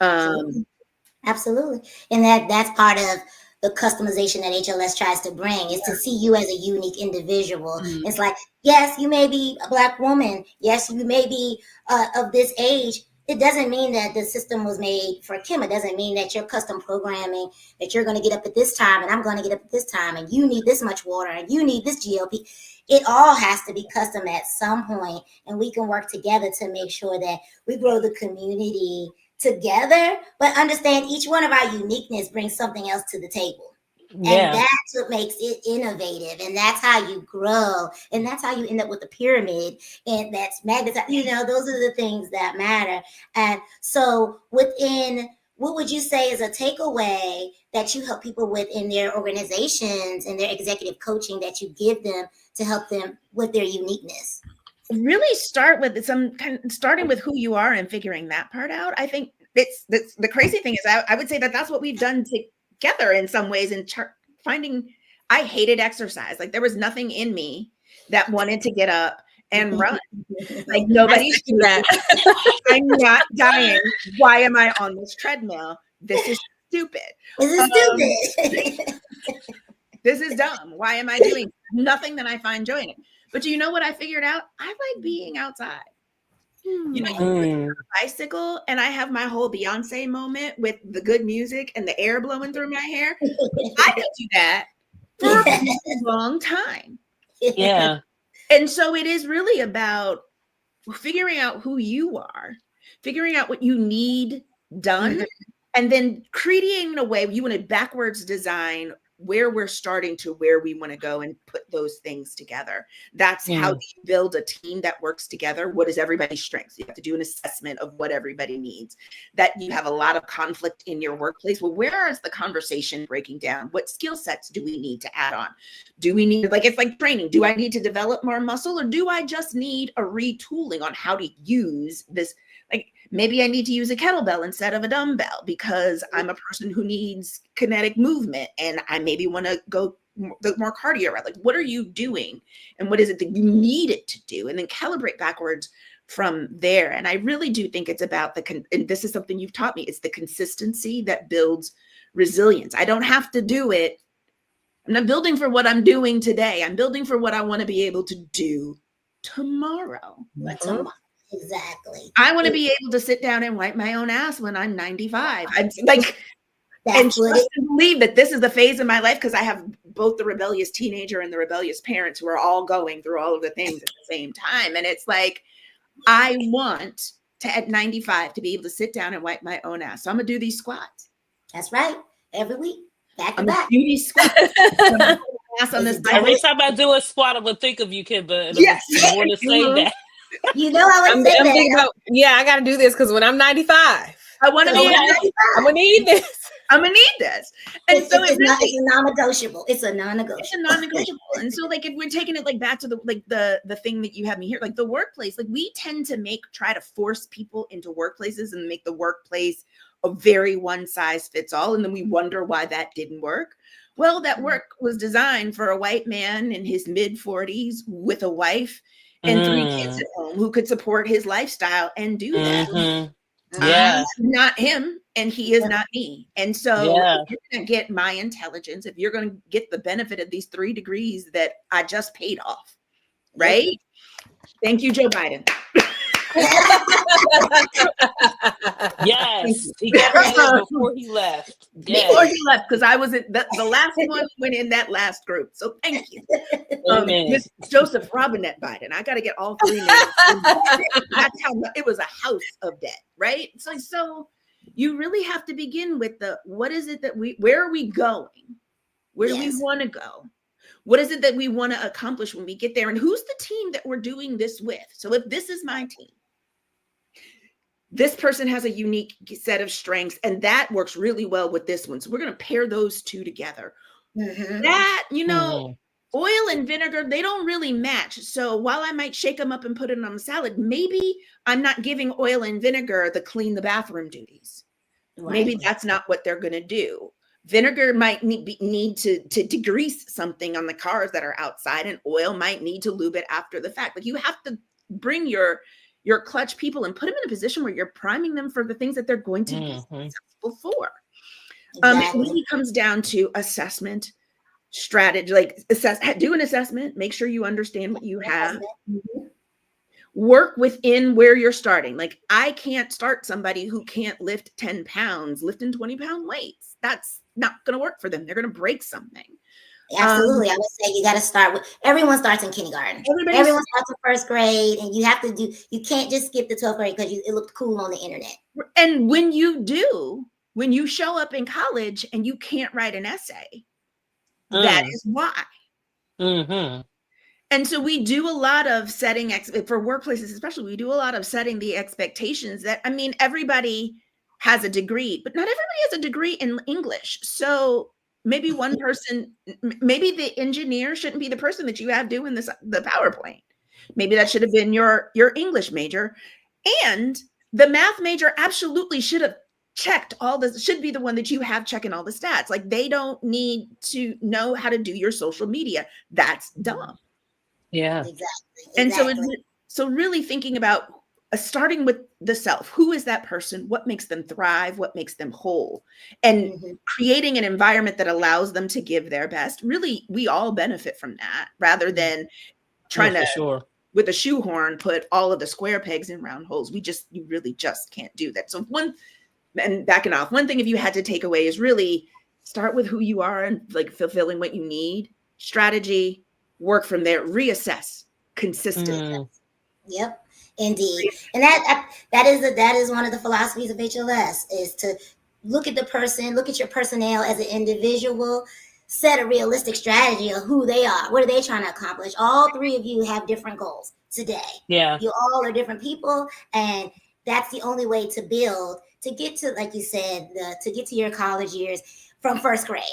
Absolutely. And that's part of the customization that HLS tries to bring is to see you as a unique individual. It's like, yes, you may be a Black woman. Yes, you may be of this age. It doesn't mean that the system was made for Kim. It doesn't mean that you're custom programming, that you're going to get up at this time and I'm going to get up at this time and you need this much water and you need this GLP. It all has to be custom at some point, and we can work together to make sure that we grow the community together, but understand each one of our uniqueness brings something else to the table. And that's what makes it innovative. And that's how you grow. And that's how you end up with a pyramid. And that's magnetized. Those are the things that matter. And so within, what would you say is a takeaway that you help people with in their organizations and their executive coaching that you give them to help them with their uniqueness? Really start with starting with who you are and figuring that part out. I think it's the crazy thing is I would say that's what we've done together in some ways in finding. I hated exercise. Like there was nothing in me that wanted to get up and run. Like nobody's doing that. I'm not dying. Why am I on this treadmill? This is stupid. This is stupid. This is dumb. Why am I doing nothing that I find joy in it? But you know what I figured out? I like being outside. You get on a bicycle and I have my whole Beyonce moment with the good music and the air blowing through my hair. I could do that for a long time. Yeah. And so it is really about figuring out who you are, figuring out what you need done, and then creating a way you want to backwards design where we're starting to where we want to go and put those things together. That's how you build a team that works together. What is everybody's strengths? You have to do an assessment of what everybody needs. That you have a lot of conflict in your workplace. Well, where is the conversation breaking down? What skill sets do we need to add on? Do we need, it's like training. Do I need to develop more muscle or do I just need a retooling on how to use this? Like maybe I need to use a kettlebell instead of a dumbbell because I'm a person who needs kinetic movement and I maybe want to go more cardio, right? Like what are you doing and what is it that you need it to do? And then calibrate backwards from there. And I really do think it's about and this is something you've taught me, it's the consistency that builds resilience. I don't have to do it. I'm not building for what I'm doing today. I'm building for what I want to be able to do tomorrow. Exactly. I want to be able to sit down and wipe my own ass when I'm 95. I'm like, and trust and believe that this is the phase of my life because I have both the rebellious teenager and the rebellious parents who are all going through all of the things at the same time. And it's like, I want to at 95 to be able to sit down and wipe my own ass. So I'm gonna do these squats. That's right. Every week, back to back. Do these squats. On this Every time I do a squat, I would think of you, Kim, but I want to say that. You know, I would say that. Thinking about, I got to do this because when I'm 95, I want to be. I'm gonna need this. I'm gonna need this. And it's a non-negotiable. It's a non-negotiable. It's a non-negotiable. And so, like, if we're taking it back to the thing that you have me here, like the workplace, like we tend to try to force people into workplaces and make the workplace a very one size fits all. And then we wonder why that didn't work. Well, that work was designed for a white man in his mid 40s with a wife and 3 kids at home who could support his lifestyle and do that. Yeah. I'm not him and he is not me. And so if you're going to get my intelligence, if you're going to get the benefit of these 3 degrees that I just paid off, right? Thank you, Joe Biden. Yes, he got it before he left. Before he left, because I was the last one went in that last group. So thank you, Miss Joseph Robinette Biden. I got to get all 3 names. That's how it was, a house of debt, right? So you really have to begin with what is it that where are we going? Where do we want to go? What is it that we want to accomplish when we get there? And who's the team that we're doing this with? So if this is my team, this person has a unique set of strengths, and that works really well with this one. So we're going to pair those 2 together. That, oil and vinegar, they don't really match. So while I might shake them up and put it on a salad, maybe I'm not giving oil and vinegar the clean the bathroom duties. Maybe that's not what they're going to do. Vinegar might need to degrease something on the cars that are outside, and oil might need to lube it after the fact. Like, you have to bring your clutch people and put them in a position where you're priming them for the things that they're going to be successful for. It really comes down to assessment, strategy, like do an assessment, make sure you understand what you have. Work within where you're starting. Like, I can't start somebody who can't lift 10 pounds, lifting 20-pound weights. That's not going to work for them. They're going to break something. Absolutely. I would say you got to start with, everyone starts in kindergarten. Everyone starts in first grade, and you have to you can't just skip the 12th grade because it looked cool on the internet. And when you show up in college and you can't write an essay, that is why. And so we do a lot of setting for workplaces, especially, we do a lot of setting the expectations that, I mean, everybody has a degree, but not everybody has a degree in English. So maybe one person, maybe the engineer shouldn't be the person that you have doing the PowerPoint. Maybe that should have been your English major. And the math major absolutely should have checked all this, should be the one that you have checking all the stats. Like, they don't need to know how to do your social media. That's dumb. Yeah. Exactly. And so really thinking about starting with the self. Who is that person? What makes them thrive? What makes them whole? And creating an environment that allows them to give their best. Really, we all benefit from that, rather than trying to, with a shoehorn, put all of the square pegs in round holes. You really just can't do that. So backing off, one thing if you had to take away is really start with who you are and like fulfilling what you need. Strategy, work from there, reassess consistently. Yep. Indeed. And that is one of the philosophies of HLS, is to look at the person, look at your personnel as an individual, set a realistic strategy of who they are. What are they trying to accomplish? All 3 of you have different goals today. Yeah. You all are different people, and that's the only way to build, to get to, like you said, to get to your college years from first grade.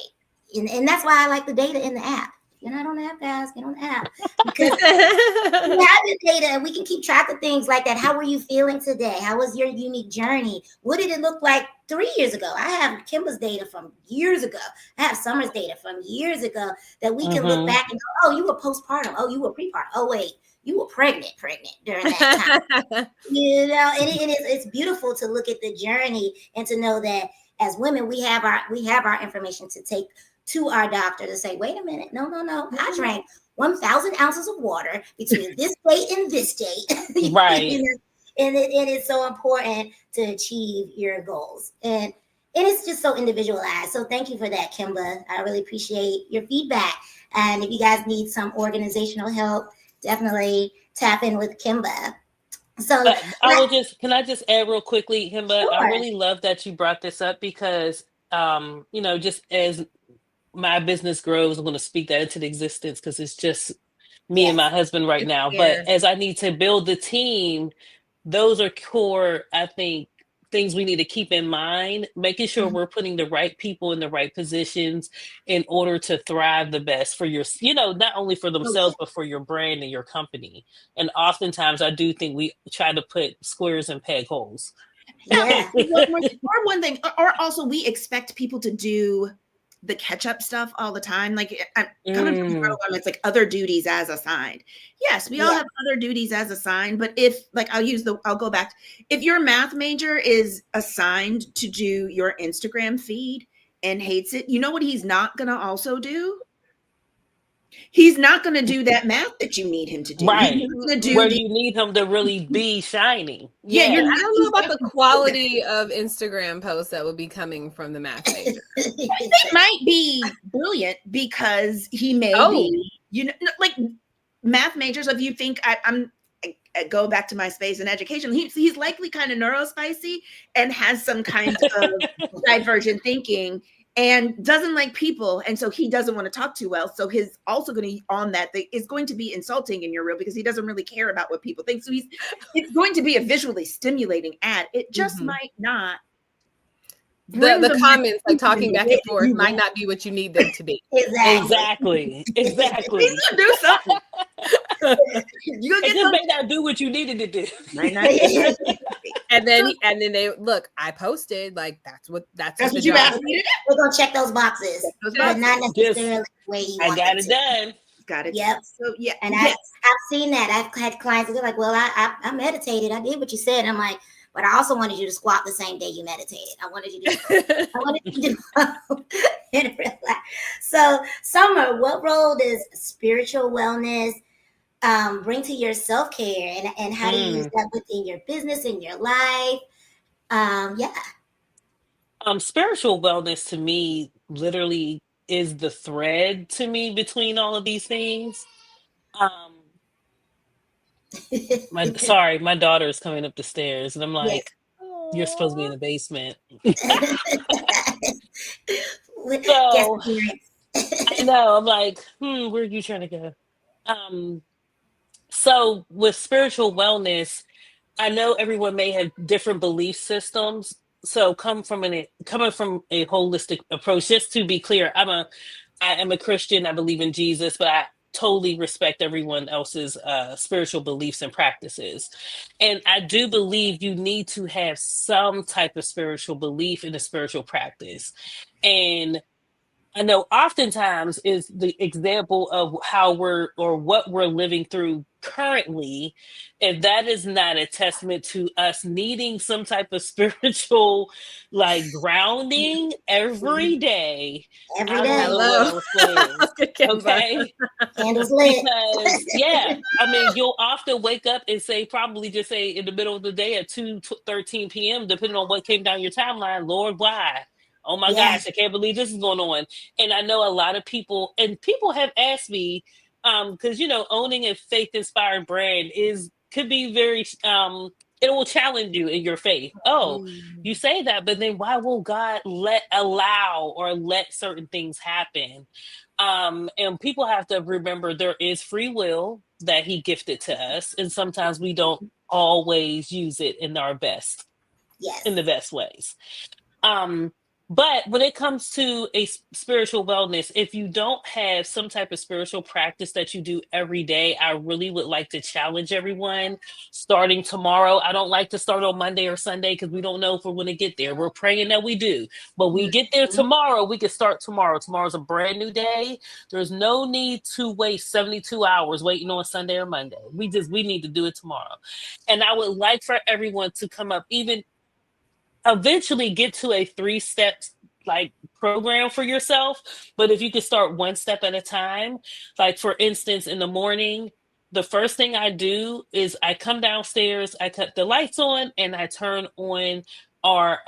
And that's why I like the data in the app. You're not on the app, guys. Get on the app. Because we have the data, and we can keep track of things like that. How were you feeling today? How was your unique journey? What did it look like 3 years ago? I have Kimba's data from years ago. I have Summer's data from years ago that we can look back and go, oh, you were postpartum. Oh, you were prepartum. Oh, wait, you were pregnant during that time. It's beautiful to look at the journey and to know that as women, we have our information to take to our doctor to say, wait a minute, no. I drank 1,000 ounces of water between this date and this date. Right. And it is so important to achieve your goals. And it's just so individualized. So thank you for that, Kimba. I really appreciate your feedback. And if you guys need some organizational help, definitely tap in with Kimba. So can I just add real quickly, Kimba? Sure. I really love that you brought this up because, just as my business grows, I'm going to speak that into the existence because it's just me and my husband right now. But as I need to build the team, those are core, I think, things we need to keep in mind, making sure we're putting the right people in the right positions in order to thrive the best for your, not only for themselves, but for your brand and your company. And oftentimes I do think we try to put squares in peg holes. Yeah. Or one thing, or also we expect people to do the catch up stuff all the time. Like I'm coming from the it's like other duties as assigned. Yes, we all have other duties as assigned, but if like I'll go back. If your math major is assigned to do your Instagram feed and hates it, you know what he's not gonna also do? He's not going to do that math that you need him to do. Right. He's not going to do where you need him to really be shining. Yeah, I don't know about the quality of Instagram posts that would be coming from the math major. It might be brilliant because he may be, you know, like math majors. If you think I go back to my space in education, he's likely kind of neurospicy and has some kind of divergent thinking and doesn't like people, and so he doesn't want to talk too well. So his also going to on that thing is going to be insulting in your reel because he doesn't really care about what people think. So it's going to be a visually stimulating ad. It just might not. The comments like talking back and forth might not be what you need them to be. Exactly. He's gonna do something. It just may not do what you needed to do. and then they look. I posted like that's what you asked me to do. We're gonna check those boxes, but not necessarily the way you want. I got it done. Got it. Yep. So yeah, and I've seen that. I've had clients that are like, "Well, I meditated. I did what you said." And I'm like, but I also wanted you to squat the same day you meditated. I wanted you to do and relax. So, Summer, what role does spiritual wellness bring to your self-care, and how do you use that within your business, in your life? Spiritual wellness to me literally is the thread to me between all of these things. My daughter is coming up the stairs, and I'm like, you're supposed to be in the basement. So I know, I'm like, where are you trying to go? So with spiritual wellness, I know everyone may have different belief systems. So coming from a holistic approach, just to be clear, I am a Christian. I believe in Jesus, but I totally respect everyone else's spiritual beliefs and practices. And I do believe you need to have some type of spiritual belief in a spiritual practice. And I know oftentimes is the example of how what we're living through currently, if that is not a testament to us needing some type of spiritual like grounding every day. Every day. Okay. Candles lit. Because, I mean, you'll often wake up and probably just say in the middle of the day at 2:13 p.m., depending on what came down your timeline, Lord, why? Oh my gosh, I can't believe this is going on. And I know a lot of people have asked me, because, owning a faith-inspired brand could be very, it will challenge you in your faith. Oh, you say that, but then why will God let certain things happen? And people have to remember there is free will that he gifted to us. And sometimes we don't always use it in the best ways. But when it comes to a spiritual wellness, if you don't have some type of spiritual practice that you do every day, I really would like to challenge everyone starting tomorrow. I don't like to start on Monday or Sunday because we don't know if we're going to get there. We're praying that we do, but we get there tomorrow. We can start tomorrow. Tomorrow's a brand new day. There's no need to waste 72 hours waiting on Sunday or Monday. We need to do it tomorrow. And I would like for everyone to come up, even eventually get to a 3-step like program for yourself. But if you could start one step at a time, like for instance, in the morning, the first thing I do is I come downstairs, I cut the lights on, and I turn on our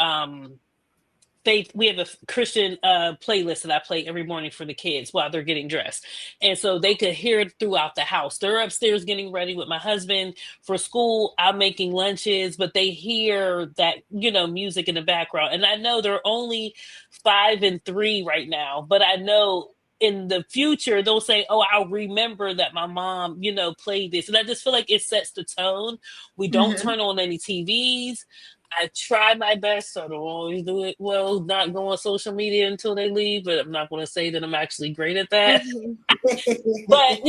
we have a Christian playlist that I play every morning for the kids while they're getting dressed. And so they could hear it throughout the house. They're upstairs getting ready with my husband for school. I'm making lunches, but they hear that, music in the background. And I know they're only 5 and 3 right now, but I know in the future, they'll say, oh, I'll remember that my mom, played this. And I just feel like it sets the tone. We don't turn on any TVs. I try my best. I don't always do it well, not go on social media until they leave, but I'm not going to say that I'm actually great at that. But,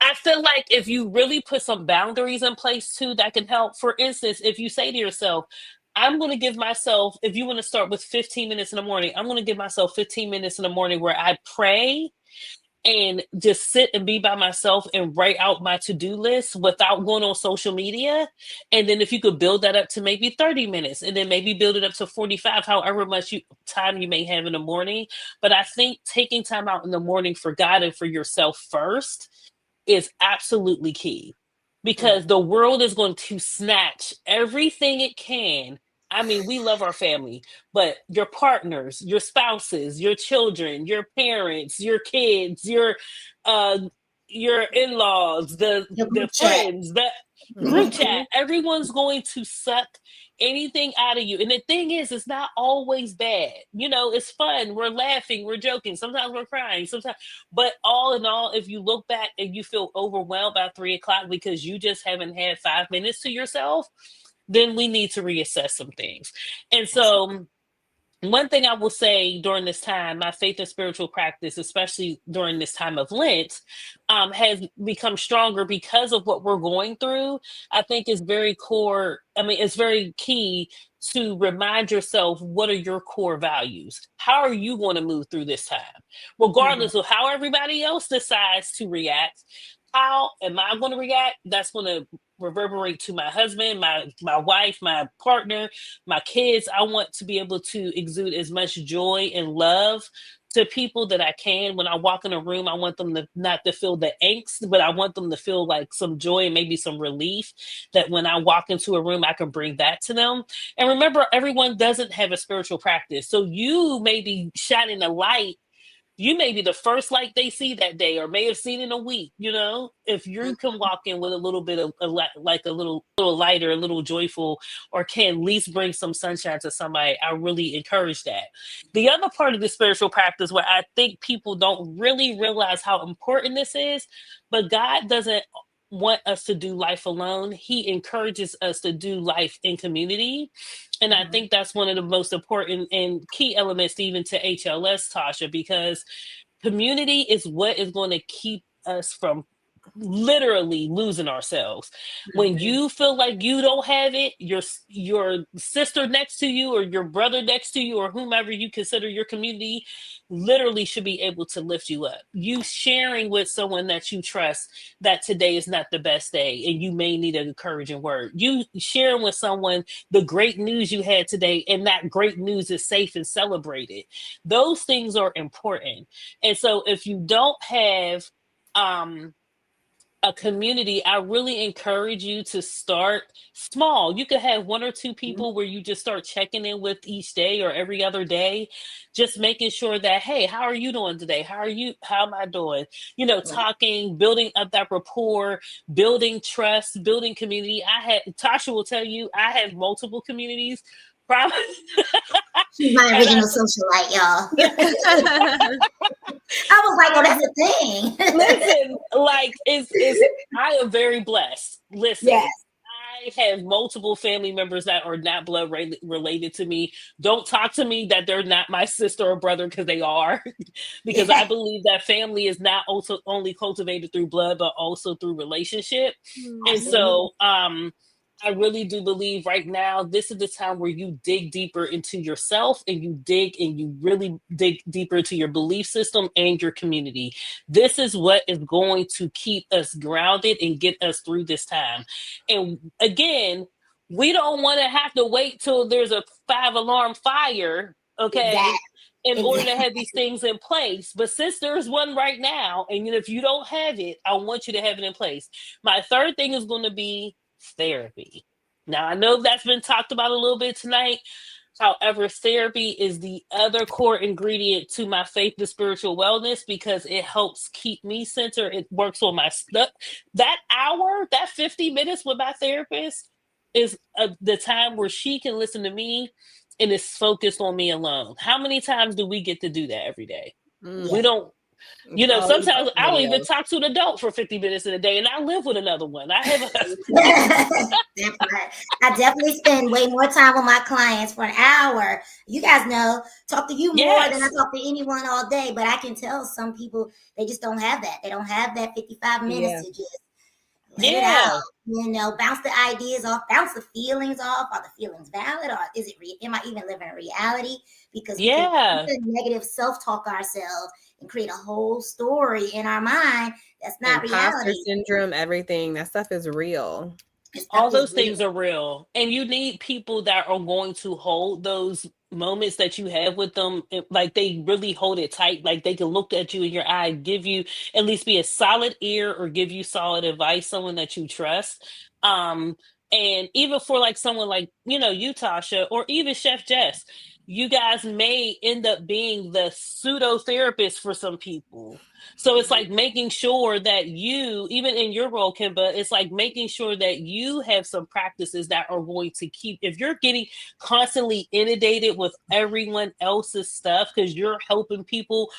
I feel like if you really put some boundaries in place too, that can help. For instance, if you say to yourself, I'm going to give myself, if you want to start with 15 minutes in the morning, I'm going to give myself 15 minutes in the morning where I pray and just sit and be by myself and write out my to-do list without going on social media. And then if you could build that up to maybe 30 minutes and then maybe build it up to 45, however much time you may have in the morning. But I think taking time out in the morning for God and for yourself first is absolutely key, because the world is going to snatch everything it can. I mean, we love our family, but your partners, your spouses, your children, your parents, your kids, uh your in-laws, the group chat. friends, the group chat, everyone's going to suck anything out of you. And the thing is, it's not always bad. You know, it's fun. We're laughing, we're joking. Sometimes we're crying. Sometimes, but all in all, if you look back and you feel overwhelmed by 3 o'clock because you just haven't had 5 minutes to yourself, then we need to reassess some things. And so one thing I will say during this time, my faith and spiritual practice, especially during this time of Lent, has become stronger because of what we're going through. I think is very core. I mean, it's very key to remind yourself, what are your core values? How are you going to move through this time? Regardless of how everybody else decides to react, how am I going to react? That's going to reverberate to my husband, my wife, my partner, my kids. I want to be able to exude as much joy and love to people that I can. When I walk in a room, I want them to not to feel the angst, but I want them to feel like some joy and maybe some relief, that when I walk into a room, I can bring that to them. And remember, everyone doesn't have a spiritual practice. So you may be shining a light. You may be the first light they see that day, or may have seen in a week. You know, if you can walk in with a little bit of like a little lighter, a little joyful, or can at least bring some sunshine to somebody, I really encourage that. The other part of the spiritual practice, where I think people don't really realize how important this is, but God doesn't want us to do life alone. He encourages us to do life in community. And I think that's one of the most important and key elements even to HLS, Tasha, because community is what is going to keep us from literally losing ourselves. When you feel like you don't have it, your sister next to you or your brother next to you or whomever you consider your community literally should be able to lift you up. You sharing with someone that you trust that today is not the best day and you may need an encouraging word. You sharing with someone the great news you had today and that great news is safe and celebrated. Those things are important. And so if you don't have a community, I really encourage you to start small. You could have 1 or 2 people where you just start checking in with each day or every other day, just making sure that, hey, how are you doing today? How am I doing? You know, talking, building up that rapport, building trust, building community. Tasha will tell you, I have multiple communities. Probably. She's my original socialite, y'all. I was like, oh, that's a thing. Listen, like, I am very blessed. Listen, yes. I have multiple family members that are not blood related to me. Don't talk to me that they're not my sister or brother, because they are. Because I believe that family is not also only cultivated through blood, but also through relationship. And so, I really do believe right now, this is the time where you dig deeper into yourself and you really dig deeper into your belief system and your community. This is what is going to keep us grounded and get us through this time. And again, we don't want to have to wait till there's a 5-alarm fire, okay? Exactly. In order to have these things in place. But since there is one right now, and if you don't have it, I want you to have it in place. My third thing is going to be therapy. Now, I know that's been talked about a little bit tonight. However, therapy is the other core ingredient to my faith and spiritual wellness, because it helps keep me centered. It works on my stuff. That hour, that 50 minutes with my therapist is the time where she can listen to me and is focused on me alone. How many times do we get to do that every day? We don't. You know, sometimes I don't even talk to an adult for 50 minutes in a day, and I live with another one. I have I definitely spend way more time with my clients for an hour. You guys know, talk to you more than I talk to anyone all day, but I can tell some people, they just don't have that. They don't have that 55 minutes to just let it out, bounce the ideas off, bounce the feelings off. Are the feelings valid, or is it am I even living in reality? Because we can negative self-talk ourselves and create a whole story in our mind that's not Imposter reality. syndrome, everything, that stuff is real. All those things are real, and you need people that are going to hold those moments that you have with them, like they really hold it tight, like they can look at you in your eye, give you at least be a solid ear or give you solid advice, someone that you trust. And even for like someone like you, Tasha, or even Chef Jess, you guys may end up being the pseudo therapist for some people. So it's like making sure that you, even in your role, Kimba, it's like making sure that you have some practices that are going to keep, if you're getting constantly inundated with everyone else's stuff, because you're helping people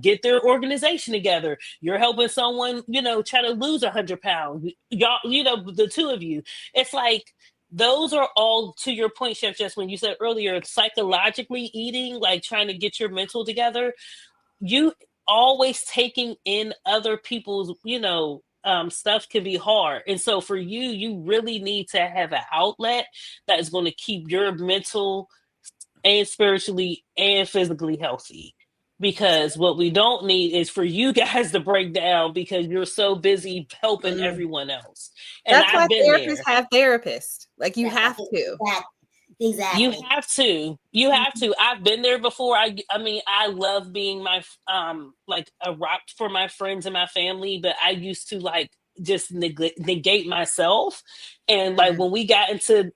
get their organization together. You're helping someone, try to lose 100 pounds. Y'all, the two of you, it's like, those are all, to your point, Chef Jess, when you said earlier, psychologically eating, like trying to get your mental together, you always taking in other people's, stuff can be hard. And so for you, you really need to have an outlet that is going to keep your mental and spiritually and physically healthy. Because what we don't need is for you guys to break down because you're so busy helping everyone else. And that's why I've been therapists there. have therapists. Like you have to. Exactly. You have to. You have to. I've been there before. I mean, I love being my like a rock for my friends and my family, but I used to like just negate myself. And like when we got into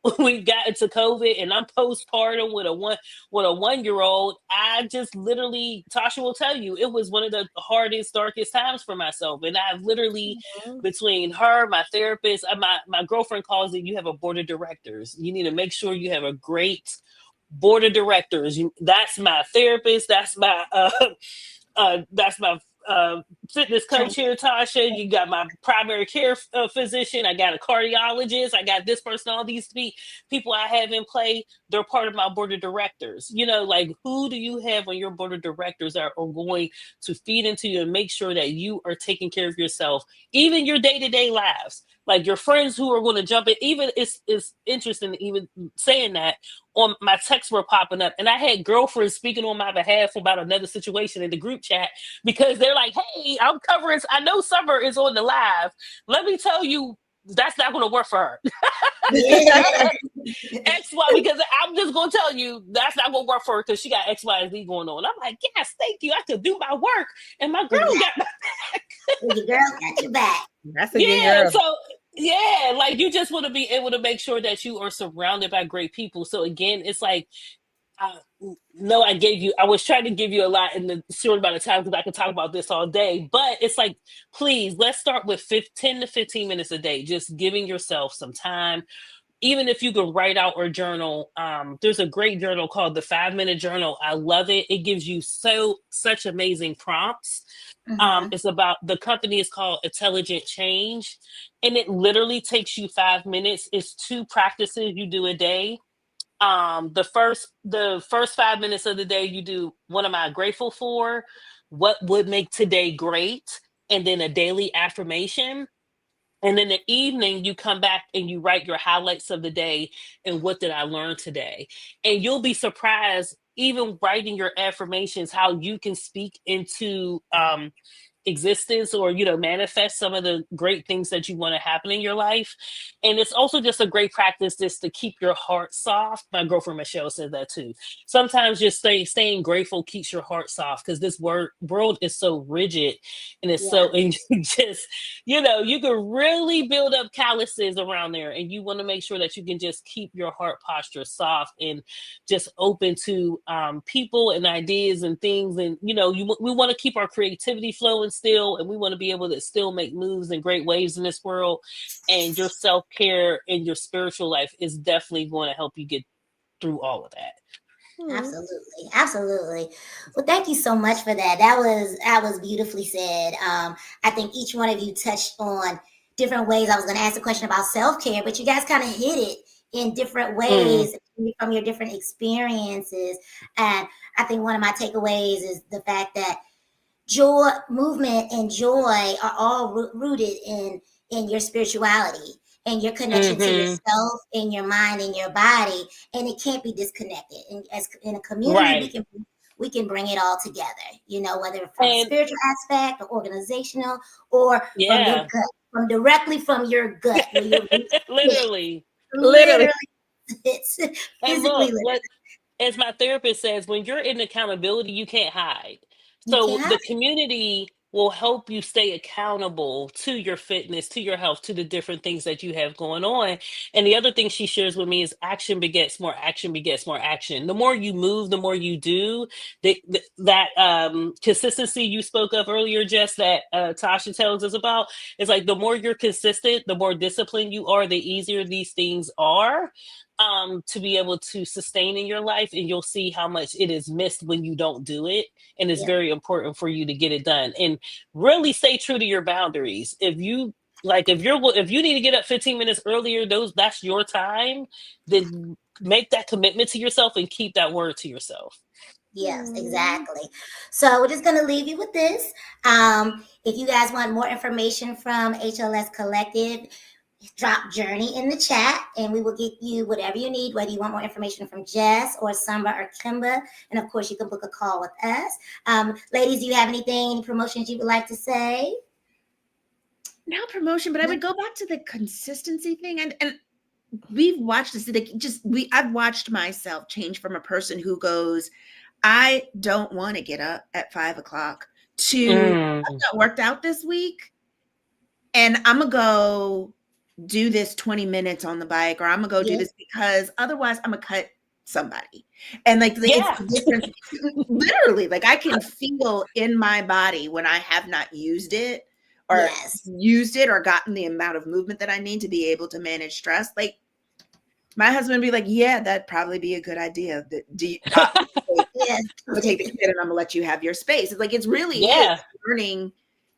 COVID and I'm postpartum with a 1-year-old, I just literally, Tasha will tell you, it was one of the hardest, darkest times for myself. And I've literally, between her, my therapist, my girlfriend calls it, you have a board of directors. You need to make sure you have a great board of directors. That's my therapist. That's my fitness coach here, Tasha. You got my primary care physician. I got a cardiologist. I got this person. All these people I have in play, they're part of my board of directors. Like who do you have on your board of directors that are going to feed into you and make sure that you are taking care of yourself, even your day-to-day lives? Like your friends who are going to jump in, even it's interesting even saying that on my texts were popping up and I had girlfriends speaking on my behalf about another situation in the group chat because they're like, hey, I know Summer is on the live. Let me tell you, that's not going to work for her. X, Y, because I'm just going to tell you that's not going to work for her because she got X, Y, and Z going on. I'm like, yes, thank you. I could do my work and my girl got my back. Your girl got your back. That's a good girl. So yeah, like you just want to be able to make sure that you are surrounded by great people. So again, it's like, I was trying to give you a lot in the short amount of time because I could talk about this all day, but it's like, please, let's start with 10 to 15 minutes a day, just giving yourself some time. Even if you can write out or journal, there's a great journal called the 5-Minute Journal. I love it. It gives you such amazing prompts. It's about, the company is called Intelligent Change, and it literally takes you 5 minutes. It's 2 practices you do a day. The first 5 minutes of the day, you do, what am I grateful for? What would make today great? And then a daily affirmation. And in the evening, you come back and you write your highlights of the day and what did I learn today? And you'll be surprised, even writing your affirmations, how you can speak into existence or manifest some of the great things that you want to happen in your life. And it's also just a great practice just to keep your heart soft. My girlfriend Michelle said that too. Sometimes just staying grateful keeps your heart soft because this world is so rigid and it's so, and you just you can really build up calluses around there, and you want to make sure that you can just keep your heart posture soft and just open to people and ideas and things. And we want to keep our creativity flowing still, and we want to be able to still make moves and great waves in this world. And your self-care and your spiritual life is definitely going to help you get through all of that. Absolutely. Well, thank you so much for that. That was beautifully said. I think each one of you touched on different ways. I was going to ask a question about self-care, but you guys kind of hit it in different ways from your different experiences. And I think one of my takeaways is the fact that joy, movement, and joy are all rooted in your spirituality and your connection to Mm-hmm. yourself and your mind and your body, and it can't be disconnected. And as in a community, Right. we can bring it all together. You know, whether from a And spiritual aspect or organizational or from your yeah, gut, from directly from your gut where your roots sit. literally. Literally. It's And physically look, literally. as my therapist says, when you're in accountability, you can't hide. You So can't. the community will help you stay accountable to your fitness, to your health, to the different things that you have going on. And the other thing she shares with me is action begets more action begets more action. The more you move, the more you do. That consistency you spoke of earlier, Jess, that Tasha tells us about, is like the more you're consistent, the more disciplined you are, the easier these things are to be able to sustain in your life, and you'll see how much it is missed when you don't do it, and it's Yeah. very important for you to get it done and really stay true to your boundaries. If you need to get up 15 minutes earlier, that's your time, then make that commitment to yourself and keep that word to yourself. Yes, exactly. So we're just going to leave you with this. If you guys want more information from HLS Collective, drop Journey in the chat and we will get you whatever you need, whether you want more information from Jess or Summer or Kimba. And of course, you can book a call with us. Ladies, do you have any promotions you would like to say? No promotion, but I would go back to the consistency thing. And we've watched this. I've watched myself change from a person who goes, I don't want to get up at 5 o'clock to I've not worked out this week and I'm gonna go do this 20 minutes on the bike, or I'm gonna go do this because otherwise I'm gonna cut somebody. And like it's the difference. Literally, like I can feel in my body when I have not used it or gotten the amount of movement that I need to be able to manage stress. Like my husband would be like, yeah, that'd probably be a good idea. I'm gonna take the kid and I'm gonna let you have your space. It's like it's really is learning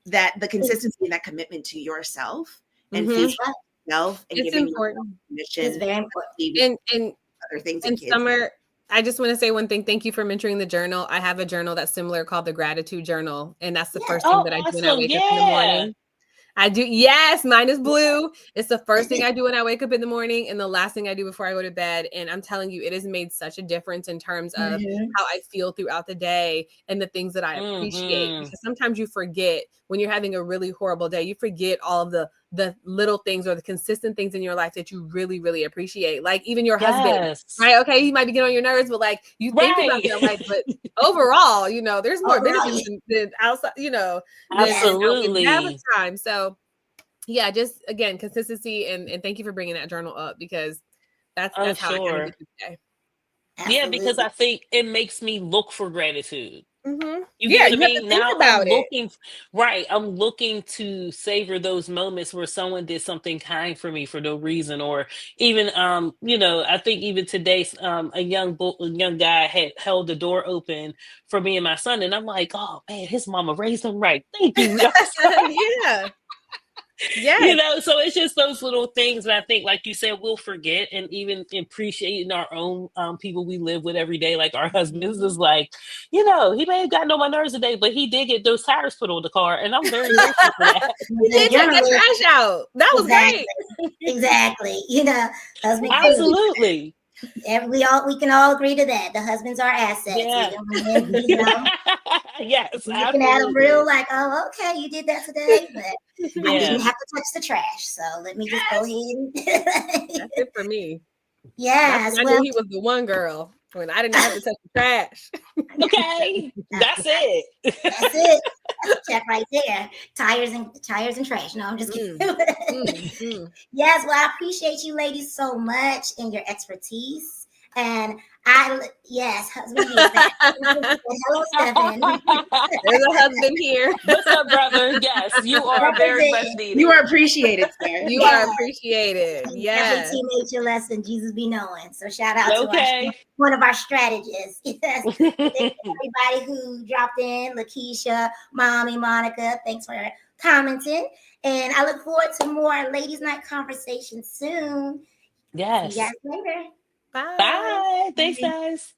that the consistency and that commitment to yourself and feeding yourself and it's giving important. Permission. It's very important. And other things. And Summer, I just want to say one thing. Thank you for mentoring the journal. I have a journal that's similar called the Gratitude Journal, and that's the first thing that I do when I wake up in the morning. I do. Yes, mine is blue. It's the first thing I do when I wake up in the morning and the last thing I do before I go to bed. And I'm telling you, it has made such a difference in terms of how I feel throughout the day and the things that I appreciate. Because sometimes you forget when you're having a really horrible day, you forget all of the little things or the consistent things in your life that you really, really appreciate. Like even your husband, right? Okay, he might be getting on your nerves, but like you think about that, like, but overall, you know, there's more benefits than outside, you know, absolutely than time. So yeah, just again, consistency and thank you for bringing that journal up because that's how I kind of get through the day. Yeah, because I think it makes me look for gratitude. You get what I mean? Now I'm looking to savor those moments where someone did something kind for me for no reason, or even you know, I think even today a young guy had held the door open for me and my son, and I'm like, oh man, his mama raised him right. Thank you. Yeah. Yeah, you know, so it's just those little things that I think, like you said, we'll forget, and even appreciating our own people we live with every day, like our husbands, is like, you know, he may have gotten on my nerves today, but he did get those tires put on the car, and I'm very grateful for that. He did take that trash out. That was great. Exactly. You know, husband. Absolutely. We can all agree to that. The husbands are assets. Yeah. You know? Yes. Looking at them real like, oh, okay, you did that today, but I didn't have to touch the trash. So let me just go ahead. That's it for me. Yes. I knew he was the one girl when I didn't have to touch the trash. Okay. That's it. That's it. That's a check right there. Tires and trash. No, I'm just kidding. Yes, well, I appreciate you ladies so much and your expertise. And husband is that. Hello, Stephen. There's a husband here. What's up, brother? Yes, you are very much needed. You are appreciated, sir. You are appreciated. Yes. Team HLS and Jesus be knowing. So shout out to one of our strategists. Yes. Thank everybody who dropped in. Lakeisha, Mommy, Monica, thanks for commenting. And I look forward to more ladies' night conversations soon. Yes. See you guys later. Bye. Bye. Thanks, guys.